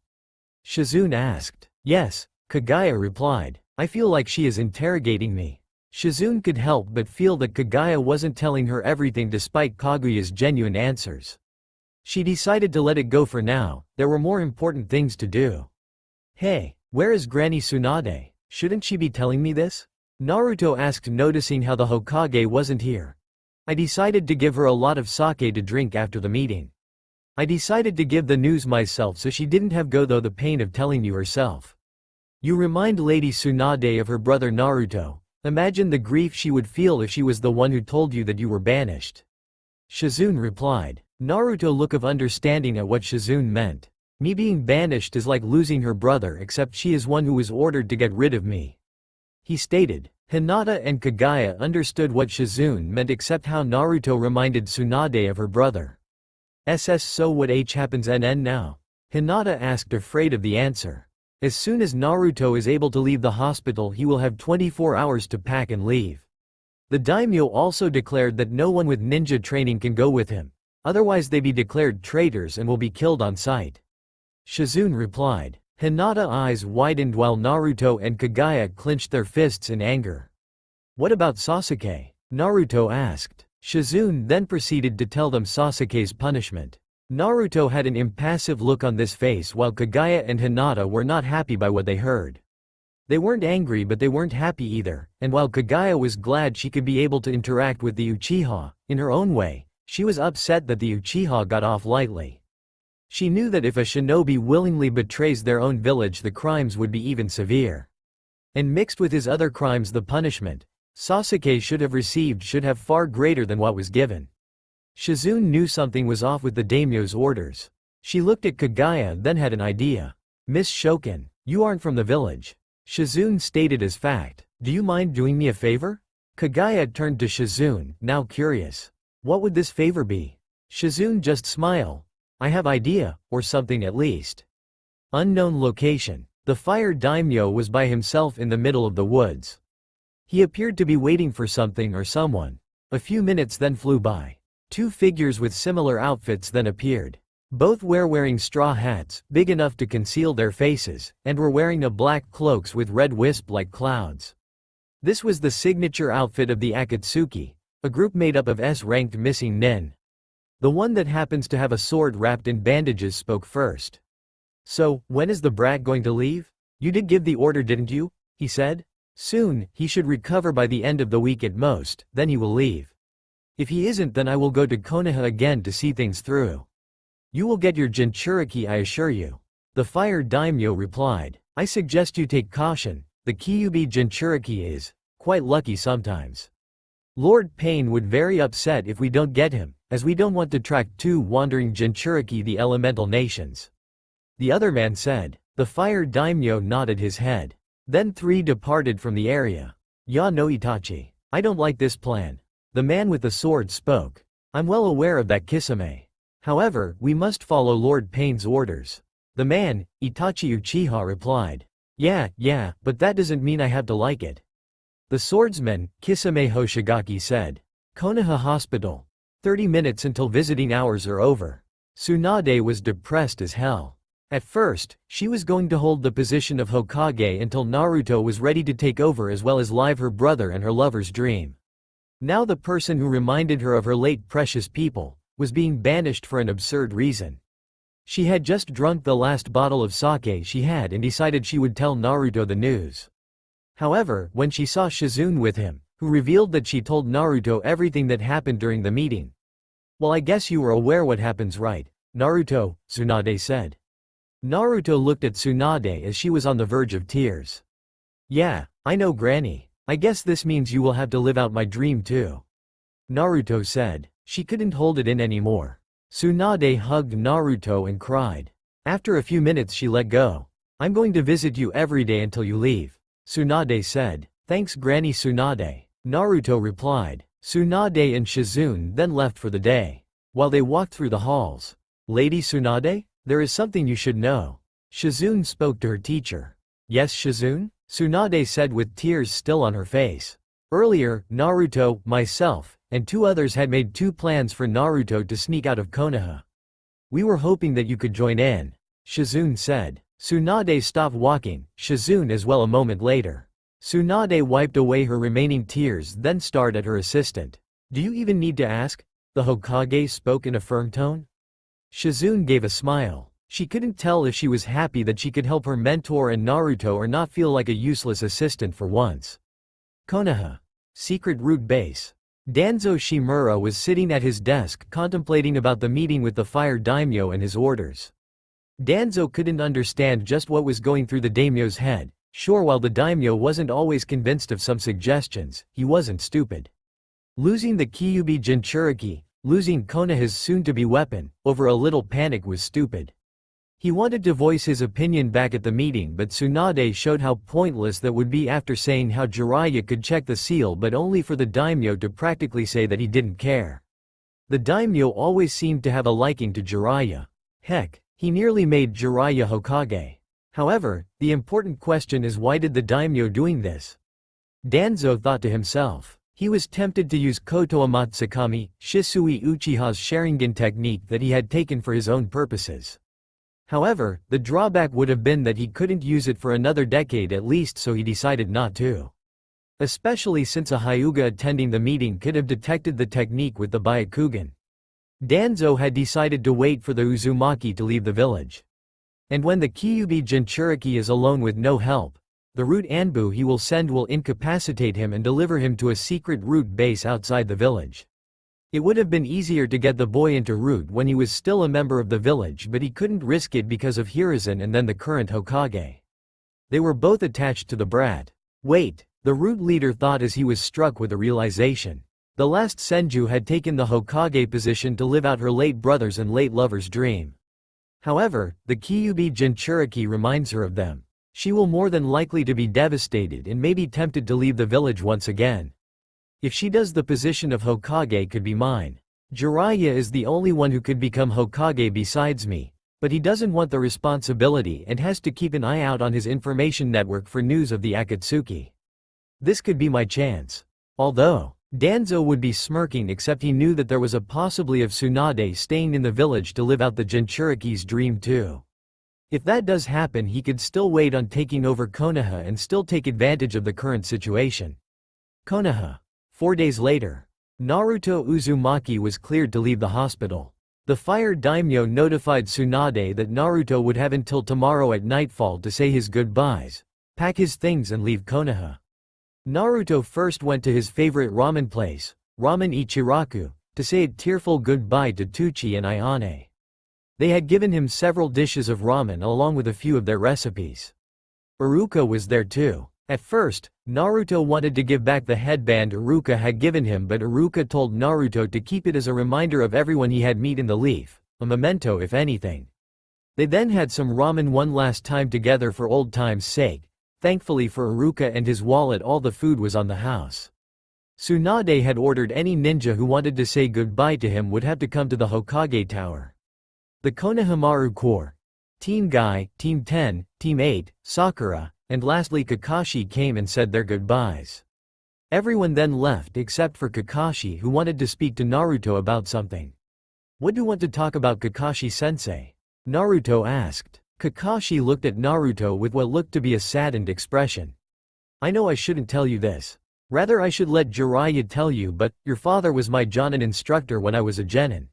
Speaker 1: Shizune asked. Yes, Kagaya replied. I feel like she is interrogating me. Shizune could help but feel that Kagaya wasn't telling her everything despite Kaguya's genuine answers. She decided to let it go for now, there were more important things to do. Hey, where is Granny Tsunade? Shouldn't she be telling me this? Naruto asked, noticing how the Hokage wasn't here. I decided to give her a lot of sake to drink after the meeting. I decided to give the news myself so she didn't have go through the pain of telling you herself. You remind Lady Tsunade of her brother Naruto. Imagine the grief she would feel if she was the one who told you that you were banished. Shizune replied. Naruto look of understanding at what Shizune meant. Me being banished is like losing her brother, except she is one who was ordered to get rid of me. He stated. Hinata and Kagaya understood what Shizune meant except how Naruto reminded Tsunade of her brother. So what happens now? Hinata asked, afraid of the answer. As soon as Naruto is able to leave the hospital he will have 24 hours to pack and leave. The daimyo also declared that no one with ninja training can go with him. Otherwise they be declared traitors and will be killed on sight. Shizune replied. Hinata's eyes widened while Naruto and Kagaya clenched their fists in anger. What about Sasuke? Naruto asked. Shizune then proceeded to tell them Sasuke's punishment. Naruto had an impassive look on this face while Kagaya and Hinata were not happy by what they heard. They weren't angry but they weren't happy either, and while Kagaya was glad she could be able to interact with the Uchiha, in her own way, she was upset that the Uchiha got off lightly. She knew that if a shinobi willingly betrays their own village the crimes would be even severe. And mixed with his other crimes the punishment Sasuke should have received should have far greater than what was given. Shizune knew something was off with the daimyo's orders. She looked at Kagaya then had an idea. Miss Shokin, you aren't from the village. Shizune stated as fact. Do you mind doing me a favor? Kagaya turned to Shizune, now curious. What would this favor be? Shizune just smiled. I have idea, or something at least. Unknown location. The fire daimyo was by himself in the middle of the woods. He appeared to be waiting for something or someone. A few minutes then flew by. Two figures with similar outfits then appeared. Both were wearing straw hats, big enough to conceal their faces, and were wearing black cloaks with red wisp-like clouds. This was the signature outfit of the Akatsuki, a group made up of S-ranked missing nin. The one that happens to have a sword wrapped in bandages spoke first. So, when is the brat going to leave? You did give the order, didn't you? He said. Soon, he should recover by the end of the week at most, then he will leave. If he isn't then I will go to Konoha again to see things through. You will get your Jinchuriki, I assure you. The fire daimyo replied. I suggest you take caution, the Kyuubi Jinchuriki is quite lucky sometimes. Lord Pain would very upset if we don't get him, as we don't want to track two wandering Jinchuriki the elemental nations. The other man said. The fire daimyo nodded his head. Then three departed from the area. Ya no Itachi. I don't like this plan. The man with the sword spoke. I'm well aware of that, Kisame. However, we must follow Lord Pain's orders. The man, Itachi Uchiha, replied. Yeah, but that doesn't mean I have to like it. The swordsman, Kisame Hoshigaki, said. Konoha Hospital. 30 minutes until visiting hours are over. Tsunade was depressed as hell. At first, she was going to hold the position of Hokage until Naruto was ready to take over as well as live her brother and her lover's dream. Now the person who reminded her of her late precious people was being banished for an absurd reason. She had just drunk the last bottle of sake she had and decided she would tell Naruto the news. However, when she saw Shizune with him, who revealed that she told Naruto everything that happened during the meeting. Well, I guess you were aware what happens, right, Naruto? Tsunade said. Naruto looked at Tsunade as she was on the verge of tears. Yeah, I know Granny. I guess this means you will have to live out my dream too. Naruto said. She couldn't hold it in anymore. Tsunade hugged Naruto and cried. After a few minutes she let go. I'm going to visit you every day until you leave. Tsunade said. Thanks Granny Tsunade. Naruto replied. Tsunade and Shizune then left for the day. While they walked through the halls. Lady Tsunade, there is something you should know. Shizune spoke to her teacher. Yes Shizune? Tsunade said with tears still on her face. Earlier, Naruto, myself, and two others had made two plans for Naruto to sneak out of Konoha. We were hoping that you could join in. Shizune said. Tsunade stopped walking, Shizune as well a moment later. Tsunade wiped away her remaining tears then stared at her assistant. Do you even need to ask? The Hokage spoke in a firm tone. Shizune gave a smile. She couldn't tell if she was happy that she could help her mentor and Naruto or not feel like a useless assistant for once. Konoha. Secret Root Base. Danzo Shimura was sitting at his desk contemplating about the meeting with the Fire Daimyo and his orders. Danzo couldn't understand just what was going through the daimyo's head. Sure, while the daimyo wasn't always convinced of some suggestions, he wasn't stupid. Losing the Kyuubi Jinchuriki, losing Konoha's soon-to-be weapon, over a little panic was stupid. He wanted to voice his opinion back at the meeting but Tsunade showed how pointless that would be after saying how Jiraiya could check the seal but only for the daimyo to practically say that he didn't care. The daimyo always seemed to have a liking to Jiraiya. Heck, he nearly made Jiraiya Hokage. However, the important question is why did the daimyo doing this? Danzo thought to himself. He was tempted to use Koto Amatsukami, Shisui Uchiha's Sharingan technique that he had taken for his own purposes. However, the drawback would have been that he couldn't use it for another decade at least, so he decided not to. Especially since a Hyuga attending the meeting could have detected the technique with the Byakugan. Danzo had decided to wait for the Uzumaki to leave the village. And when the Kyuubi Jinchuriki is alone with no help, the root Anbu he will send will incapacitate him and deliver him to a secret root base outside the village. It would have been easier to get the boy into root when he was still a member of the village, but he couldn't risk it because of Hiruzen and then the current Hokage. They were both attached to the brat. Wait, the root leader thought as he was struck with a realization. The last Senju had taken the Hokage position to live out her late brother's and late lover's dream. However, the Kyuubi Jinchuriki reminds her of them. She will more than likely to be devastated and may be tempted to leave the village once again. If she does, the position of Hokage could be mine. Jiraiya is the only one who could become Hokage besides me, but he doesn't want the responsibility and has to keep an eye out on his information network for news of the Akatsuki. This could be my chance. Although, Danzo would be smirking except he knew that there was a possibility of Tsunade staying in the village to live out the Jinchuriki's dream too. If that does happen, he could still wait on taking over Konoha and still take advantage of the current situation. Konoha. 4 days later. Naruto Uzumaki was cleared to leave the hospital. The Fire Daimyo notified Tsunade that Naruto would have until tomorrow at nightfall to say his goodbyes, pack his things and leave Konoha. Naruto first went to his favorite ramen place, Ramen Ichiraku, to say a tearful goodbye to Tuchi and Ayane. They had given him several dishes of ramen along with a few of their recipes. Iruka was there too. At first, Naruto wanted to give back the headband Iruka had given him, but Iruka told Naruto to keep it as a reminder of everyone he had met in the leaf, a memento if anything. They then had some ramen one last time together for old time's sake. Thankfully for Iruka and his wallet, all the food was on the house. Tsunade had ordered any ninja who wanted to say goodbye to him would have to come to the Hokage Tower. The Konohamaru Corps, Team Guy, Team 10, Team 8, Sakura, and lastly Kakashi came and said their goodbyes. Everyone then left except for Kakashi, who wanted to speak to Naruto about something. What do you want to talk about, Kakashi-sensei? Naruto asked. Kakashi looked at Naruto with what looked to be a saddened expression. I know I shouldn't tell you this. Rather I should let Jiraiya tell you, but your father was my Jonin instructor when I was a genin.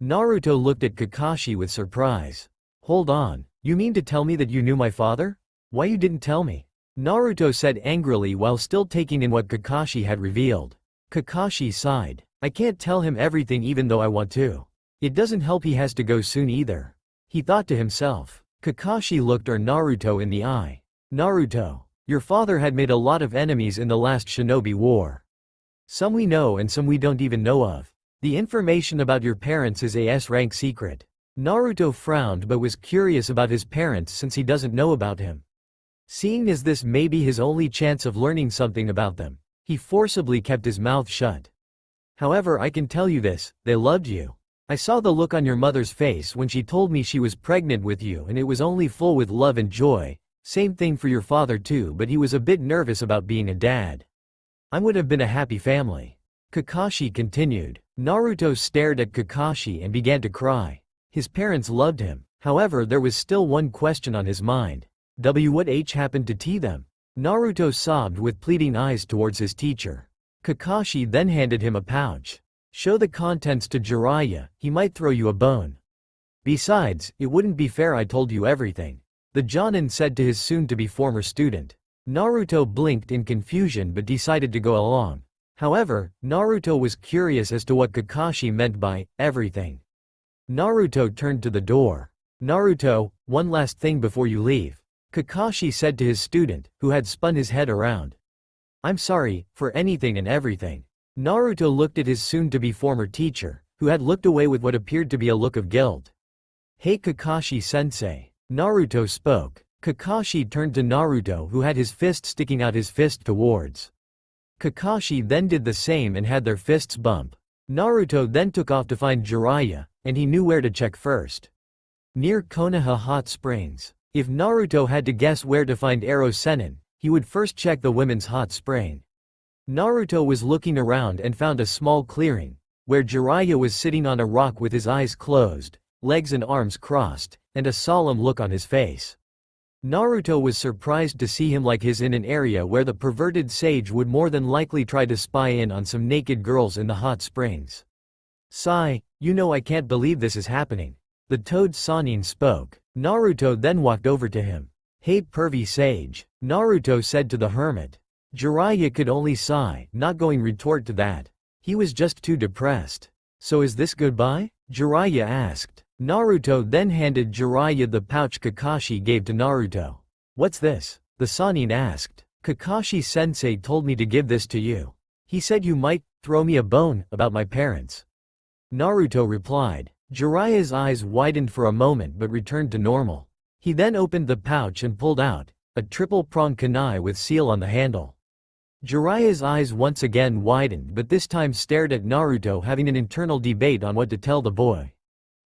Speaker 1: Naruto looked at Kakashi with surprise. Hold on, you mean to tell me that you knew my father? Why you didn't tell me? Naruto said angrily while still taking in what Kakashi had revealed. Kakashi sighed. I can't tell him everything even though I want to. It doesn't help he has to go soon either. He thought to himself. Kakashi looked Naruto in the eye. Naruto, your father had made a lot of enemies in the last Shinobi War. Some we know and some we don't even know of. The information about your parents is a S-rank secret. Naruto frowned but was curious about his parents since he doesn't know about him. Seeing as this may be his only chance of learning something about them, he forcibly kept his mouth shut. However, I can tell you this, they loved you. I saw the look on your mother's face when she told me she was pregnant with you, and it was only full with love and joy. Same thing for your father too, but he was a bit nervous about being a dad. I would have been a happy family. Kakashi continued. Naruto stared at Kakashi and began to cry. His parents loved him. However, there was still one question on his mind. What happened to them? Naruto sobbed with pleading eyes towards his teacher. Kakashi then handed him a pouch. Show the contents to Jiraiya, he might throw you a bone. Besides, it wouldn't be fair, I told you everything. The Jonin said to his soon-to-be former student. Naruto blinked in confusion but decided to go along. However, Naruto was curious as to what Kakashi meant by everything. Naruto turned to the door. Naruto, one last thing before you leave. Kakashi said to his student, who had spun his head around. I'm sorry, for anything and everything. Naruto looked at his soon-to-be former teacher, who had looked away with what appeared to be a look of guilt. Hey Kakashi-sensei. Naruto spoke. Kakashi turned to Naruto, who had his fist sticking out, his fist towards. Kakashi then did the same and had their fists bump. Naruto then took off to find Jiraiya, and he knew where to check first. Near Konoha Hot Springs. If Naruto had to guess where to find Ero Sennin, he would first check the women's hot spring. Naruto was looking around and found a small clearing, where Jiraiya was sitting on a rock with his eyes closed, legs and arms crossed, and a solemn look on his face. Naruto was surprised to see him like his in an area where the perverted sage would more than likely try to spy in on some naked girls in the hot springs. Sigh, you know I can't believe this is happening. The toad Sannin spoke. Naruto then walked over to him. Hey pervy sage, Naruto said to the hermit. Jiraiya could only sigh, not going retort to that. He was just too depressed. So is this goodbye? Jiraiya asked. Naruto then handed Jiraiya the pouch Kakashi gave to Naruto. What's this? The Sannin asked. Kakashi-sensei told me to give this to you. He said you might throw me a bone about my parents. Naruto replied. Jiraiya's eyes widened for a moment but returned to normal. He then opened the pouch and pulled out a triple-pronged kunai with seal on the handle. Jiraiya's eyes once again widened but this time stared at Naruto, having an internal debate on what to tell the boy.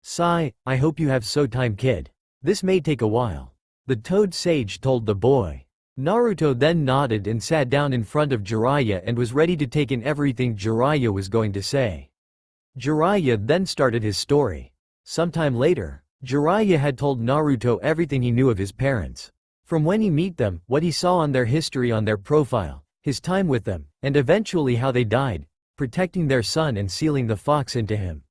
Speaker 1: Sigh, I hope you have so time, kid. This may take a while. The toad sage told the boy. Naruto then nodded and sat down in front of Jiraiya and was ready to take in everything Jiraiya was going to say. Jiraiya then started his story. Sometime later, Jiraiya had told Naruto everything he knew of his parents. From when he met them, what he saw on their history, on their profile, his time with them, and eventually how they died, protecting their son and sealing the fox into him.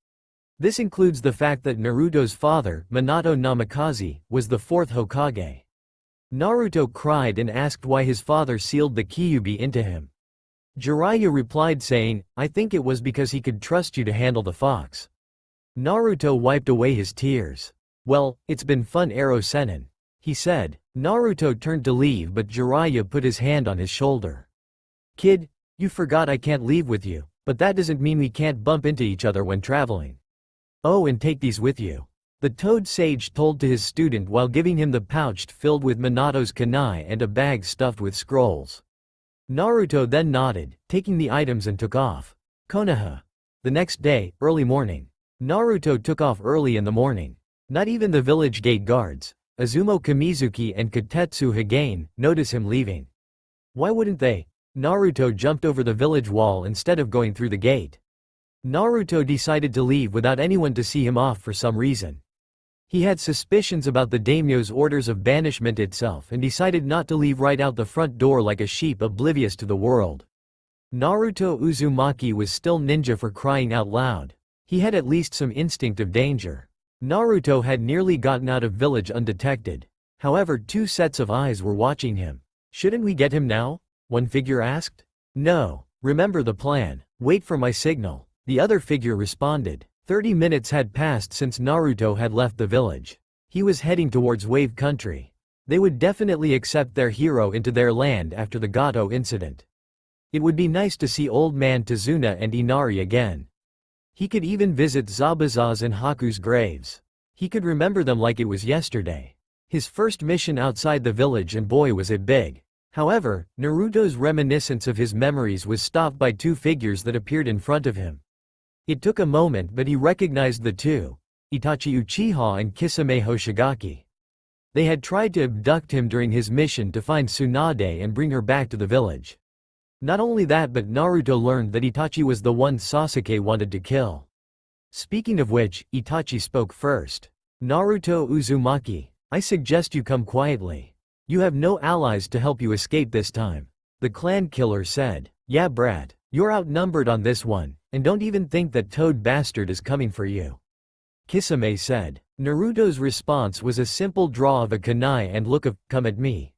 Speaker 1: This includes the fact that Naruto's father, Minato Namikaze, was the fourth Hokage. Naruto cried and asked why his father sealed the Kyuubi into him. Jiraiya replied saying, I think it was because he could trust you to handle the fox. Naruto wiped away his tears. Well, it's been fun, Ero Sennin, he said. Naruto turned to leave but Jiraiya put his hand on his shoulder. Kid, you forgot I can't leave with you, but that doesn't mean we can't bump into each other when traveling. Oh, and take these with you. The toad sage told to his student while giving him the pouch filled with Minato's kunai and a bag stuffed with scrolls. Naruto then nodded, taking the items and took off. Konoha. The next day, early morning. Naruto took off early in the morning. Not even the village gate guards, Azumo Kamizuki and Katetsu Hagane, notice him leaving. Why wouldn't they? Naruto jumped over the village wall instead of going through the gate. Naruto decided to leave without anyone to see him off for some reason. He had suspicions about the daimyo's orders of banishment itself and decided not to leave right out the front door like a sheep oblivious to the world. Naruto Uzumaki was still ninja, for crying out loud. He had at least some instinct of danger. Naruto had nearly gotten out of village undetected. However, two sets of eyes were watching him. Shouldn't we get him now? One figure asked. No. Remember the plan. Wait for my signal. The other figure responded. 30 minutes had passed since Naruto had left the village. He was heading towards Wave Country. They would definitely accept their hero into their land after the Gato incident. It would be nice to see Old Man Tazuna and Inari again. He could even visit Zabuza's and Haku's graves. He could remember them like it was yesterday. His first mission outside the village, and boy was it big. However, Naruto's reminiscence of his memories was stopped by two figures that appeared in front of him. It took a moment, but he recognized the two, Itachi Uchiha and Kisame Hoshigaki. They had tried to abduct him during his mission to find Tsunade and bring her back to the village. Not only that, but Naruto learned that Itachi was the one Sasuke wanted to kill. Speaking of which, Itachi spoke first. Naruto Uzumaki, I suggest you come quietly. You have no allies to help you escape this time. The clan killer said. Yeah brat, you're outnumbered on this one, and don't even think that Toad Bastard is coming for you. Kisame said. Naruto's response was a simple draw of a kunai and look of, come at me.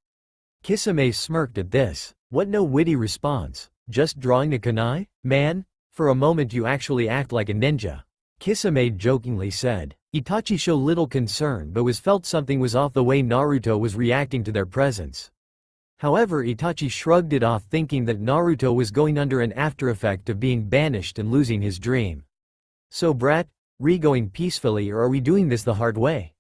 Speaker 1: Kisame smirked at this. What no witty response, just drawing a kunai? Man, for a moment you actually act like a ninja. Kisame jokingly said. Itachi showed little concern but felt something was off the way Naruto was reacting to their presence. However, Itachi shrugged it off, thinking that Naruto was going under an aftereffect of being banished and losing his dream. So brat, going peacefully or are we doing this the hard way?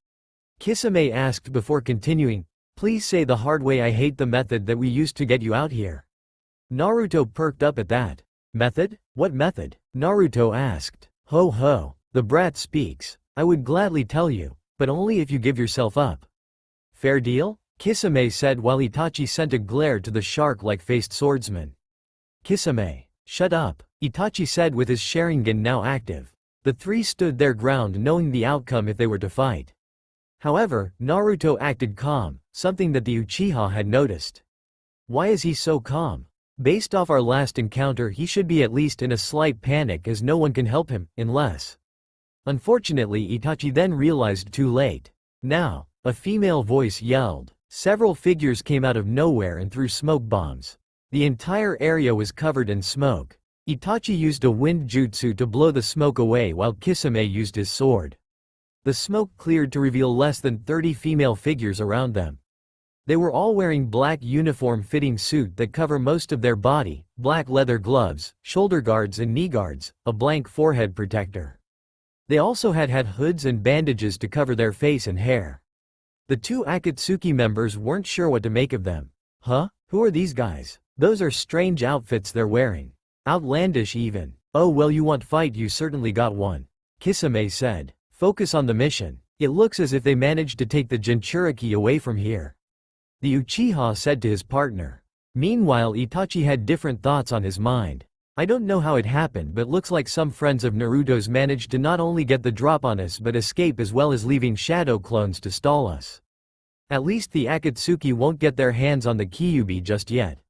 Speaker 1: Kisame asked before continuing, please say the hard way, I hate the method that we used to get you out here. Naruto perked up at that. Method? What method? Naruto asked. Ho ho, the brat speaks. I would gladly tell you, but only if you give yourself up. Fair deal? Kisame said while Itachi sent a glare to the shark-like-faced swordsman. Kisame, shut up, Itachi said with his Sharingan now active. The three stood their ground knowing the outcome if they were to fight. However, Naruto acted calm, something that the Uchiha had noticed. Why is he so calm? Based off our last encounter, he should be at least in a slight panic as no one can help him, unless… Unfortunately, Itachi then realized too late. Now, a female voice yelled. Several figures came out of nowhere and threw smoke bombs. The entire area was covered in smoke. Itachi used a wind jutsu to blow the smoke away while Kisame used his sword. The smoke cleared to reveal less than 30 female figures around them. They were all wearing black uniform-fitting suit that cover most of their body, black leather gloves, shoulder guards and knee guards, a blank forehead protector. They also had hoods and bandages to cover their face and hair. The two Akatsuki members weren't sure what to make of them. Huh? Who are these guys? Those are strange outfits they're wearing. Outlandish even. Oh well, you want fight, you certainly got one. Kisame said. Focus on the mission. It looks as if they managed to take the Jinchuriki away from here. The Uchiha said to his partner. Meanwhile, Itachi had different thoughts on his mind. I don't know how it happened, but looks like some friends of Naruto's managed to not only get the drop on us but escape, as well as leaving shadow clones to stall us. At least the Akatsuki won't get their hands on the Kyuubi just yet.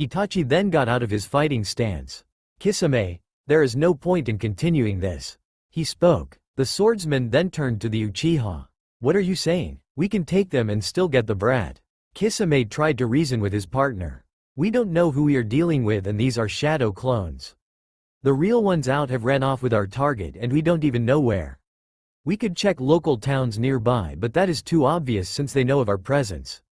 Speaker 1: Itachi then got out of his fighting stance. Kisame, there is no point in continuing this. He spoke. The swordsman then turned to the Uchiha. What are you saying? We can take them and still get the brat. Kisame tried to reason with his partner. We don't know who we are dealing with, and these are shadow clones. The real ones out have ran off with our target and we don't even know where. We could check local towns nearby, but that is too obvious since they know of our presence.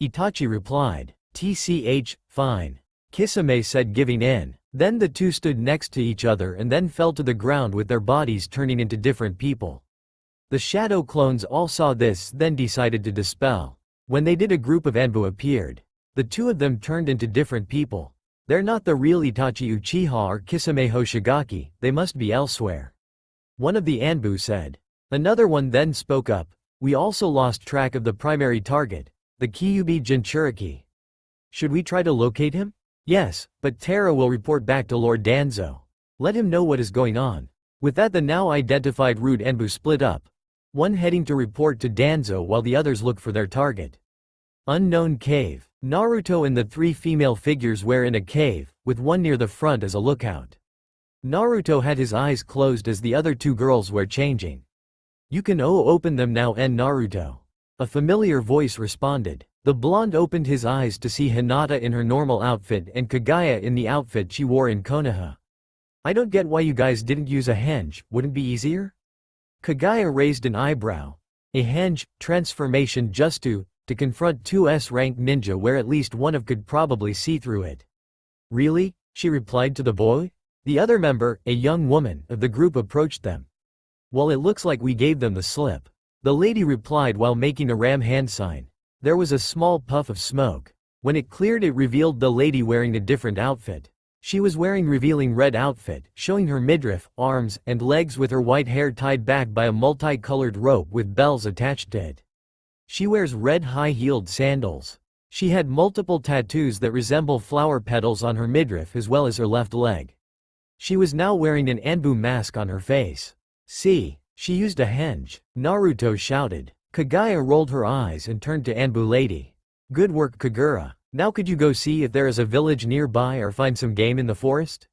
Speaker 1: Itachi replied. TCH, fine. Kisame said, giving in. Then the two stood next to each other and then fell to the ground with their bodies turning into different people. The shadow clones all saw this, then decided to dispel. When they did, a group of Anbu appeared. The two of them turned into different people. They're not the real Itachi Uchiha or Kisame Hoshigaki, they must be elsewhere. One of the Anbu said. Another one then spoke up. We also lost track of the primary target, the Kyuubi Jinchuriki. Should we try to locate him? Yes, but Terra will report back to Lord Danzo. Let him know what is going on. With that, the now identified Rude Anbu split up. One heading to report to Danzo while the others look for their target. Unknown cave. Naruto and the three female figures were in a cave, with one near the front as a lookout. Naruto had his eyes closed as the other two girls were changing. You can open them now, Naruto. A familiar voice responded. The blonde opened his eyes to see Hinata in her normal outfit and Kagaya in the outfit she wore in Konoha. I don't get why you guys didn't use a henge, wouldn't be easier? Kagaya raised an eyebrow. A henge transformation just to confront two S-rank ninja where at least one of could probably see through it. Really? She replied to the boy. The other member, a young woman, of the group approached them. Well, it looks like we gave them the slip. The lady replied while making a ram hand sign. There was a small puff of smoke. When it cleared, it revealed the lady wearing a different outfit. She was wearing revealing red outfit, showing her midriff, arms, and legs with her white hair tied back by a multicolored rope with bells attached to it. She wears red high-heeled sandals. She had multiple tattoos that resemble flower petals on her midriff as well as her left leg. She was now wearing an Anbu mask on her face. See, she used a henge, Naruto shouted. Kaguya rolled her eyes and turned to Anbu lady. Good work, Kagura. Now could you go see if there is a village nearby or find some game in the forest?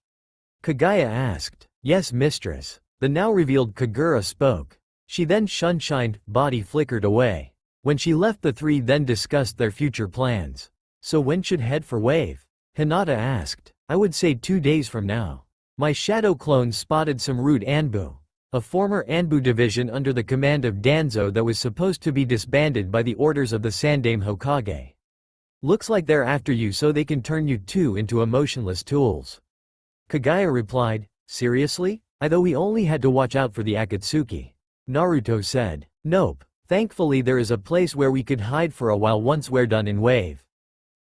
Speaker 1: Kaguya asked. Yes, mistress. The now revealed Kagura spoke. She then shunshined, body flickered away. When she left, the three then discussed their future plans. So when should head for Wave? Hinata asked. I would say 2 days from now. My shadow clone spotted some rude Anbu, a former Anbu division under the command of Danzo that was supposed to be disbanded by the orders of the Sandaime Hokage. Looks like they're after you so they can turn you two into emotionless tools. Kaguya replied, seriously? I thought we only had to watch out for the Akatsuki. Naruto said, nope. Thankfully there is a place where we could hide for a while once we're done in Wave.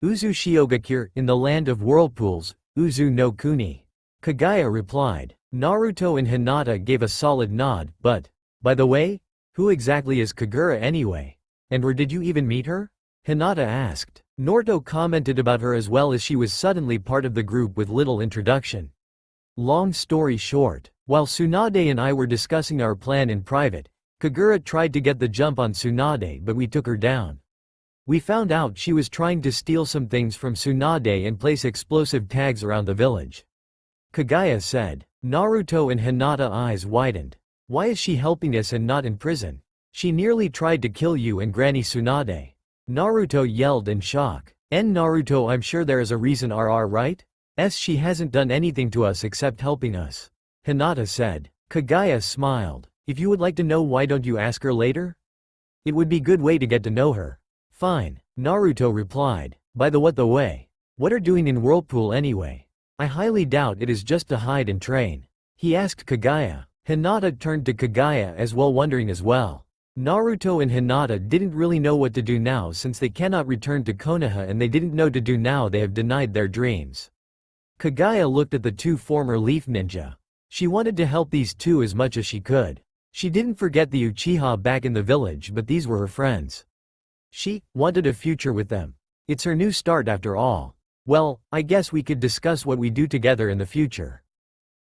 Speaker 1: Uzu Shiogakure, in the land of whirlpools, Uzu no Kuni. Kaguya replied. Naruto and Hinata gave a solid nod, but, by the way, who exactly is Kagura anyway? And where did you even meet her? Hinata asked. Naruto commented about her as well as she was suddenly part of the group with little introduction. Long story short, while Tsunade and I were discussing our plan in private, Kagura tried to get the jump on Tsunade but we took her down. We found out she was trying to steal some things from Tsunade and place explosive tags around the village. Kaguya said. Naruto and Hinata eyes widened. Why is she helping us and not in prison? She nearly tried to kill you and Granny Tsunade. Naruto yelled in shock. Naruto, I'm sure there is a reason right? She hasn't done anything to us except helping us. Hinata said. Kaguya smiled. If you would like to know, why don't you ask her later? It would be good way to get to know her. Fine, Naruto replied. By the way, what are doing in Whirlpool anyway? I highly doubt it is just to hide and train. He asked Kaguya. Hinata turned to Kaguya as well, wondering as well. Naruto and Hinata didn't really know what to do now since they cannot return to Konoha and they didn't know to do now they have denied their dreams. Kaguya looked at the two former Leaf Ninja. She wanted to help these two as much as she could. She didn't forget the Uchiha back in the village, but these were her friends. She wanted a future with them. It's her new start after all. Well, I guess we could discuss what we do together in the future.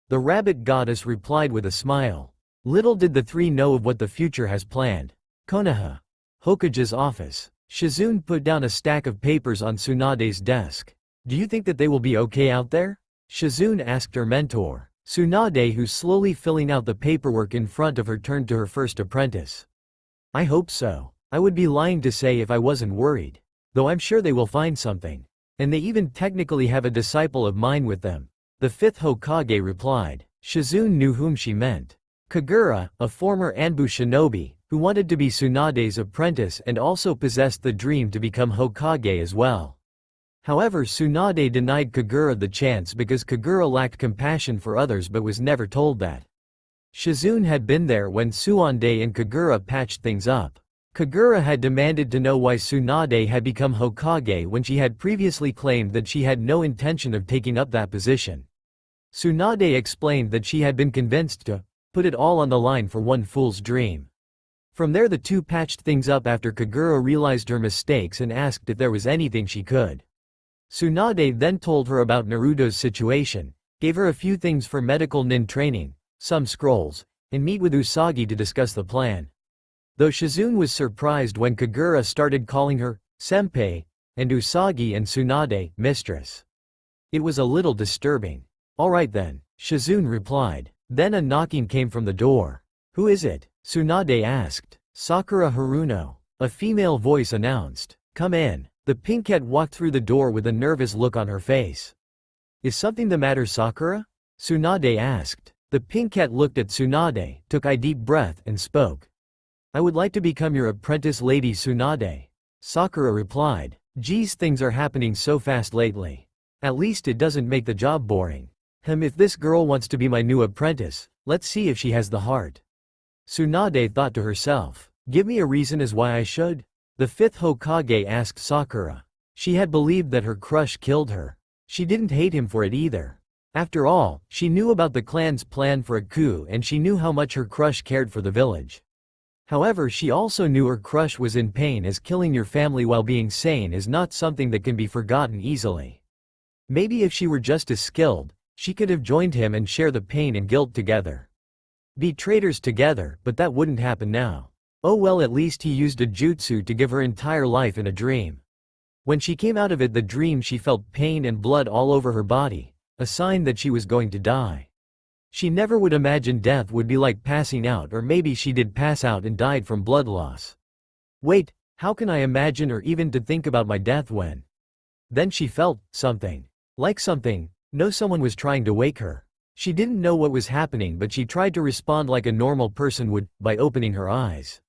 Speaker 1: The rabbit goddess replied with a smile. Little did the three know of what the future has planned. Konoha. Hokage's office. Shizune put down a stack of papers on Tsunade's desk. Do you think that they will be okay out there? Shizune asked her mentor. Tsunade, who's slowly filling out the paperwork in front of her, turned to her first apprentice. I hope so. I would be lying to say if I wasn't worried. Though I'm sure they will find something. And they even technically have a disciple of mine with them. The fifth Hokage replied. Shizune knew whom she meant. Kagura, a former Anbu shinobi, who wanted to be Tsunade's apprentice and also possessed the dream to become Hokage as well. However, Tsunade denied Kagura the chance because Kagura lacked compassion for others but was never told that. Shizune had been there when Tsunade and Kagura patched things up. Kagura had demanded to know why Tsunade had become Hokage when she had previously claimed that she had no intention of taking up that position. Tsunade explained that she had been convinced to put it all on the line for one fool's dream. From there the two patched things up after Kagura realized her mistakes and asked if there was anything she could. Tsunade then told her about Naruto's situation, gave her a few things for medical nin training, some scrolls, and meet with Usagi to discuss the plan. Though Shizune was surprised when Kagura started calling her senpai, and Usagi and Tsunade mistress. It was a little disturbing. Alright then, Shizune replied. Then a knocking came from the door. Who is it? Tsunade asked. Sakura Haruno. A female voice announced. Come in. The pinkette walked through the door with a nervous look on her face. Is something the matter, Sakura? Tsunade asked. The pinkette looked at Tsunade, took a deep breath and spoke. I would like to become your apprentice, Lady Tsunade. Sakura replied. Geez, things are happening so fast lately. At least it doesn't make the job boring. If this girl wants to be my new apprentice, let's see if she has the heart. Tsunade thought to herself. Give me a reason as why I should? The fifth Hokage asked Sakura. She had believed that her crush killed her. She didn't hate him for it either. After all, she knew about the clan's plan for a coup and she knew how much her crush cared for the village. However, she also knew her crush was in pain, as killing your family while being sane is not something that can be forgotten easily. Maybe if she were just as skilled, she could have joined him and share the pain and guilt together. Be traitors together, but that wouldn't happen now. Oh well, at least he used a jutsu to give her entire life in a dream. When she came out of it, the dream, she felt pain and blood all over her body, a sign that she was going to die. She never would imagine death would be like passing out, or maybe she did pass out and died from blood loss. Wait, how can I imagine or even to think about my death when? Then she felt something. Like something. No, someone was trying to wake her. She didn't know what was happening, but she tried to respond like a normal person would, by opening her eyes.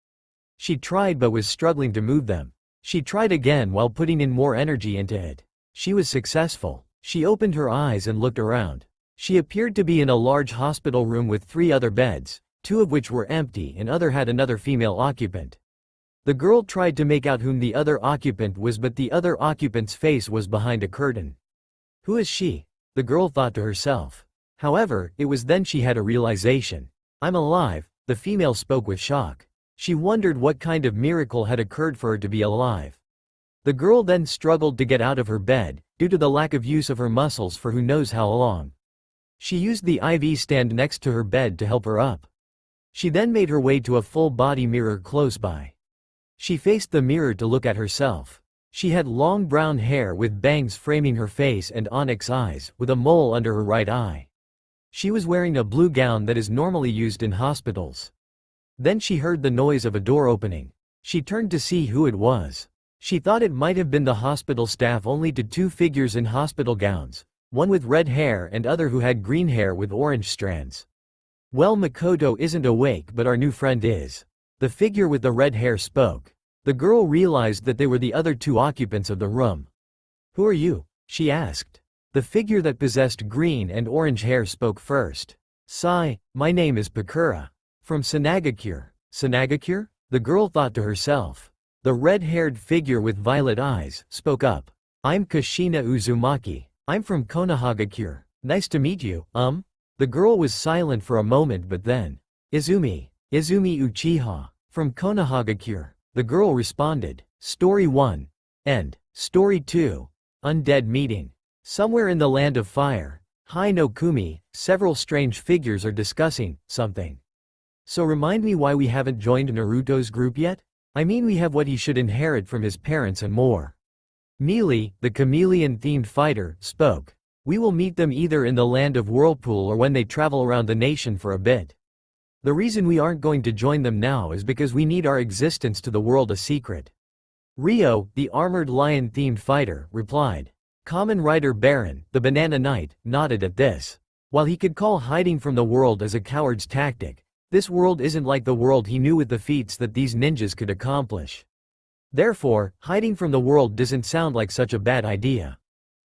Speaker 1: She tried but was struggling to move them. She tried again while putting in more energy into it. She was successful. She opened her eyes and looked around. She appeared to be in a large hospital room with 3 other beds, 2 of which were empty and other had another female occupant. The girl tried to make out whom the other occupant was, but the other occupant's face was behind a curtain. Who is she? The girl thought to herself. However, it was then she had a realization. I'm alive, the female spoke with shock. She wondered what kind of miracle had occurred for her to be alive. The girl then struggled to get out of her bed, due to the lack of use of her muscles for who knows how long. She used the IV stand next to her bed to help her up. She then made her way to a full-body mirror close by. She faced the mirror to look at herself. She had long brown hair with bangs framing her face and onyx eyes, with a mole under her right eye. She was wearing a blue gown that is normally used in hospitals. Then she heard the noise of a door opening. She turned to see who it was. She thought it might have been the hospital staff, only to 2 figures in hospital gowns. One with red hair and other who had green hair with orange strands. Well, Makoto isn't awake, but our new friend is. The figure with the red hair spoke. The girl realized that they were the other 2 occupants of the room. Who are you? She asked. The figure that possessed green and orange hair spoke first. Sigh, my name is Pakura. From Sanagakure. Sanagakure? The girl thought to herself. The red-haired figure with violet eyes spoke up. I'm Kushina Uzumaki. I'm from Konohagakure. Nice to meet you, The girl was silent for a moment, but then. Izumi Uchiha. From Konohagakure. The girl responded. Story 1. End. Story 2. Undead Meeting. Somewhere in the land of fire, Hai no Kumi, several strange figures are discussing something. So remind me why we haven't joined Naruto's group yet? I mean, we have what he should inherit from his parents and more. Mealy, the chameleon-themed fighter, spoke. We will meet them either in the land of Whirlpool or when they travel around the nation for a bit. The reason we aren't going to join them now is because we need our existence to the world a secret. Rio, the armored lion-themed fighter, replied. Kamen Rider Baron, the Banana Knight, nodded at this. While he could call hiding from the world as a coward's tactic, this world isn't like the world he knew with the feats that these ninjas could accomplish. Therefore, hiding from the world doesn't sound like such a bad idea.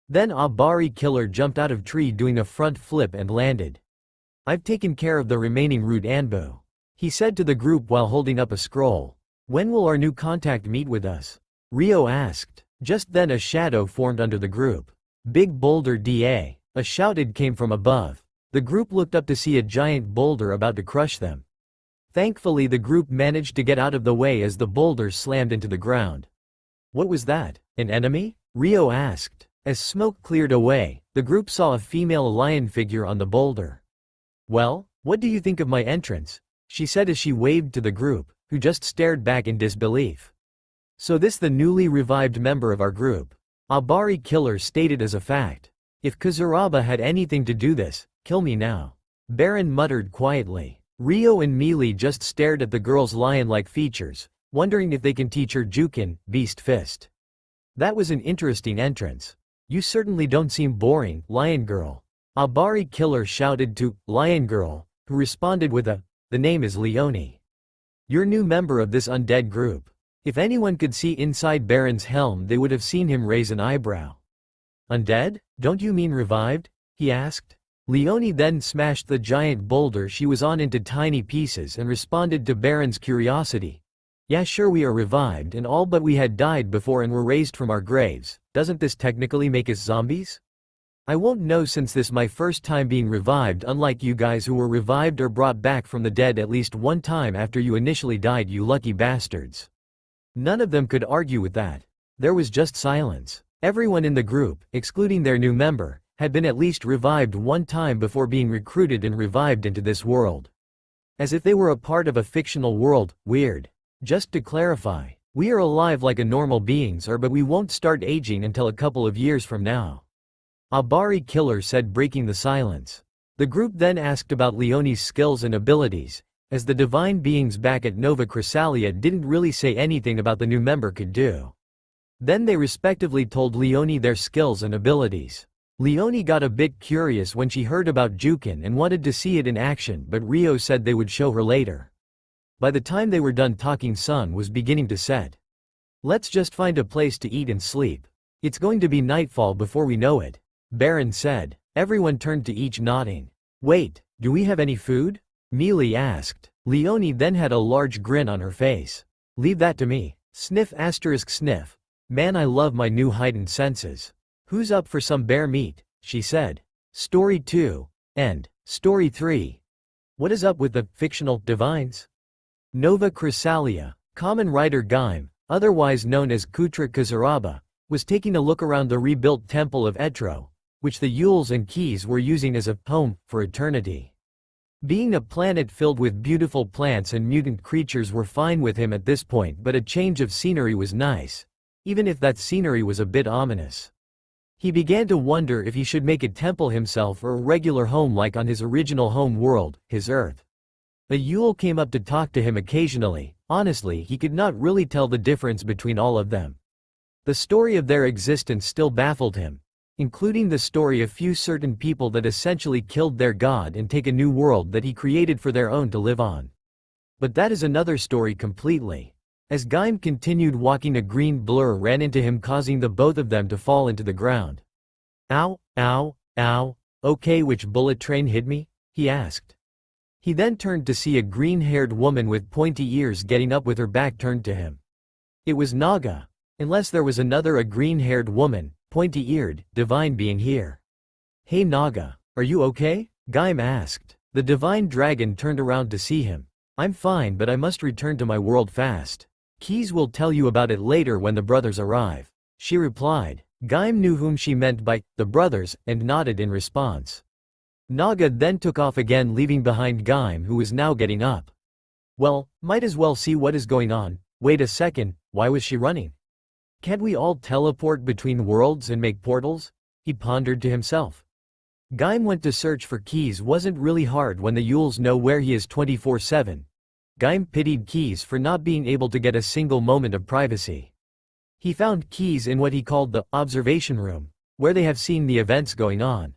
Speaker 1: Then Abari Killer jumped out of tree doing a front flip and landed. I've taken care of the remaining root Anbu. He said to the group while holding up a scroll. When will our new contact meet with us? Rio asked. Just then a shadow formed under the group. Big boulder Da. A shouted came from above. The group looked up to see a giant boulder about to crush them. Thankfully the group managed to get out of the way as the boulder slammed into the ground. What was that? An enemy? Rio asked. As smoke cleared away, the group saw a female lion figure on the boulder. Well, what do you think of my entrance? She said as she waved to the group, who just stared back in disbelief. So this the newly revived member of our group. Abari Killer stated as a fact. If Kazuraba had anything to do this, kill me now. Baron muttered quietly. Rio and Mealy just stared at the girl's lion-like features, wondering if they can teach her Jukin, Beast Fist. That was an interesting entrance. You certainly don't seem boring, Lion Girl. Abari Killer shouted to Lion Girl, who responded with a, the name is Leonie. You're new member of this undead group. If anyone could see inside Baron's helm, they would have seen him raise an eyebrow. Undead? Don't you mean revived? He asked. Leonie then smashed the giant boulder she was on into tiny pieces and responded to Baron's curiosity. Yeah, sure, we are revived and all, but we had died before and were raised from our graves. Doesn't this technically make us zombies? I won't know since this my first time being revived, unlike you guys who were revived or brought back from the dead at least one time after you initially died, you lucky bastards. None of them could argue with that. There was just silence. Everyone in the group, excluding their new member, had been at least revived one time before being recruited and revived into this world. As if they were a part of a fictional world. Weird. Just to clarify, we are alive like a normal beings are, but we won't start aging until a couple of years from now. Abari Killer said, breaking the silence. The group then asked about Leonie's skills and abilities, as the divine beings back at Nova Chrysalia didn't really say anything about the new member could do. Then they respectively told Leonie their skills and abilities. Leonie got a bit curious when she heard about Jukin and wanted to see it in action, but Rio said they would show her later. By the time they were done talking, sun was beginning to set. Let's just find a place to eat and sleep. It's going to be nightfall before we know it, Baron said. Everyone turned to each, nodding. Wait, do we have any food? Mealy asked. Leonie then had a large grin on her face. Leave that to me. Sniff asterisk sniff. Man, I love my new heightened senses. Who's up for some bear meat? She said. Story 2. End. Story 3. What is up with the fictional divines? Nova Chrysalia. Common writer Gaim, otherwise known as Kutra Kazaraba, was taking a look around the rebuilt temple of Etro, which the Yules and Keys were using as a home for eternity. Being a planet filled with beautiful plants and mutant creatures were fine with him at this point, but a change of scenery was nice, even if that scenery was a bit ominous. He began to wonder if he should make a temple himself or a regular home like on his original home world, his Earth. A Yule came up to talk to him occasionally. Honestly, he could not really tell the difference between all of them. The story of their existence still baffled him, including the story of few certain people that essentially killed their god and take a new world that he created for their own to live on. But that is another story completely. As Gaim continued walking, a green blur ran into him, causing the both of them to fall into the ground. Ow, ow, ow. Okay, which bullet train hit me? He asked. He then turned to see a green-haired woman with pointy ears getting up with her back turned to him. It was Naga. Unless there was a green-haired woman, pointy-eared, divine being here. Hey Naga, are you okay? Gaim asked. The divine dragon turned around to see him. I'm fine, but I must return to my world fast. Keys will tell you about it later when the brothers arrive, she replied. Gaim knew whom she meant by the brothers and nodded in response. Naga then took off again, leaving behind Gaim, who was now getting up. Well, might as well see what is going on. Wait a second, why was she running? Can't we all teleport between worlds and make portals? He pondered to himself. Gaim went to search for Keys. Wasn't really hard when the Yules know where he is 24/7. Gaim pitied Keys for not being able to get a single moment of privacy. He found Keys in what he called the observation room, where they have seen the events going on.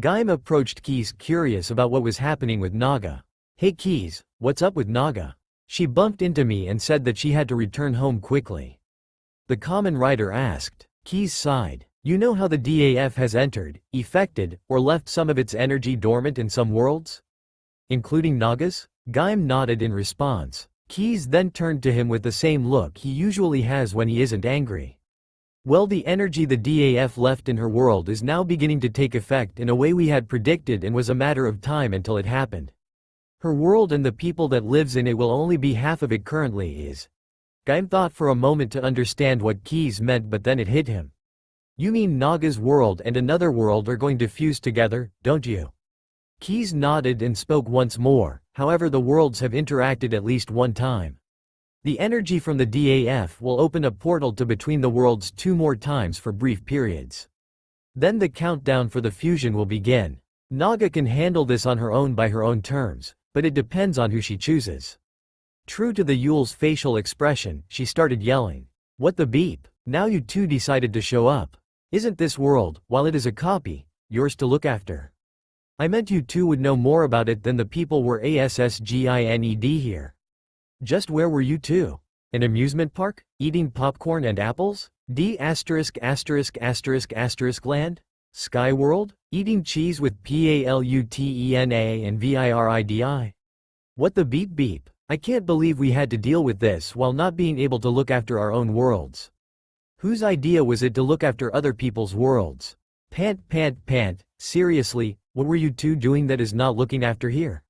Speaker 1: Gaim approached Keys, curious about what was happening with Naga. Hey Keys, what's up with Naga? She bumped into me and said that she had to return home quickly. The common writer asked. Keys sighed. You know how the DAF has entered, effected, or left some of its energy dormant in some worlds? Including Naga's? Gaim nodded in response. Keys then turned to him with the same look he usually has when he isn't angry. Well, the energy the DAF left in her world is now beginning to take effect in a way we had predicted, and was a matter of time until it happened. Her world and the people that lives in it will only be half of it currently is. Gaim thought for a moment to understand what Keys meant, but then it hit him. You mean Naga's world and another world are going to fuse together, don't you? Keys nodded and spoke once more. However, the worlds have interacted at least one time. The energy from the DAF will open a portal to between the worlds 2 more times for brief periods. Then the countdown for the fusion will begin. Naga can handle this on her own by her own terms, but it depends on who she chooses. True to the Yule's facial expression, she started yelling. What the beep? Now you two decided to show up. Isn't this world, while it is a copy, yours to look after? I meant you two would know more about it than the people were. ASSGINED here. Just where were you two? An amusement park? Eating popcorn and apples? D asterisk asterisk asterisk asterisk land? Sky World? Eating cheese with PALUTENA and VIRIDI? What the beep beep? I can't believe we had to deal with this while not being able to look after our own worlds. Whose idea was it to look after other people's worlds? Pant pant pant, seriously, what were you two doing that is not looking after here?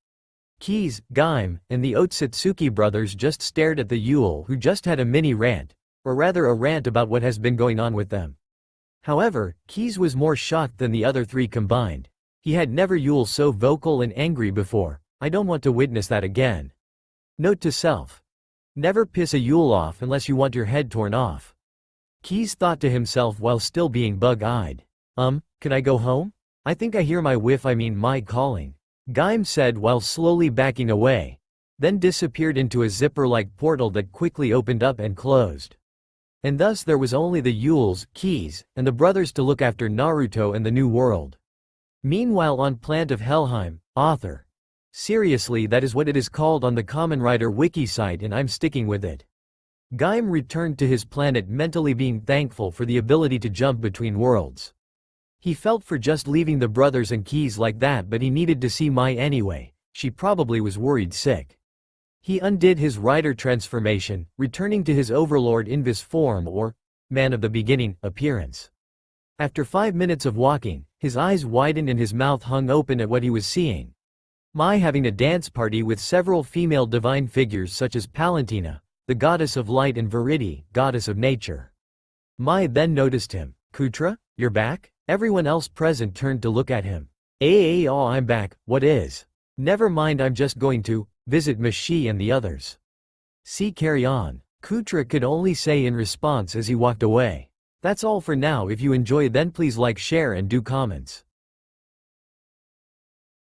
Speaker 1: Keys, Gaim, and the Otsutsuki brothers just stared at the Yule, who just had a mini rant, or rather a rant about what has been going on with them. However, Keys was more shocked than the other three combined. He had never Yule so vocal and angry before. I don't want to witness that again. Note to self. Never piss a Yule off unless you want your head torn off. Keys thought to himself while still being bug-eyed. Can I go home? I think I hear my my calling. Gaim said while slowly backing away, then disappeared into a zipper-like portal that quickly opened up and closed. And thus there was only the Yules, Keys, and the brothers to look after Naruto and the new world. Meanwhile on Plant of Helheim, author. Seriously, that is what it is called on the Kamen Rider wiki site and I'm sticking with it. Gaim returned to his planet mentally being thankful for the ability to jump between worlds. He felt for just leaving the brothers and Keys like that, but he needed to see Mai anyway. She probably was worried sick. He undid his rider transformation, returning to his overlord Invis form or man of the beginning appearance. After 5 minutes of walking, his eyes widened and his mouth hung open at what he was seeing. Mai having a dance party with several female divine figures such as Palantina, the goddess of light, and Viridi, goddess of nature. Mai then noticed him. Kutra, you're back? Everyone else present turned to look at him. Oh, I'm back, what is? Never mind, I'm just going to visit Mashi and the others. See, carry on. Kutra could only say in response as he walked away. That's all for now. If you enjoy, then please like, share and do comments.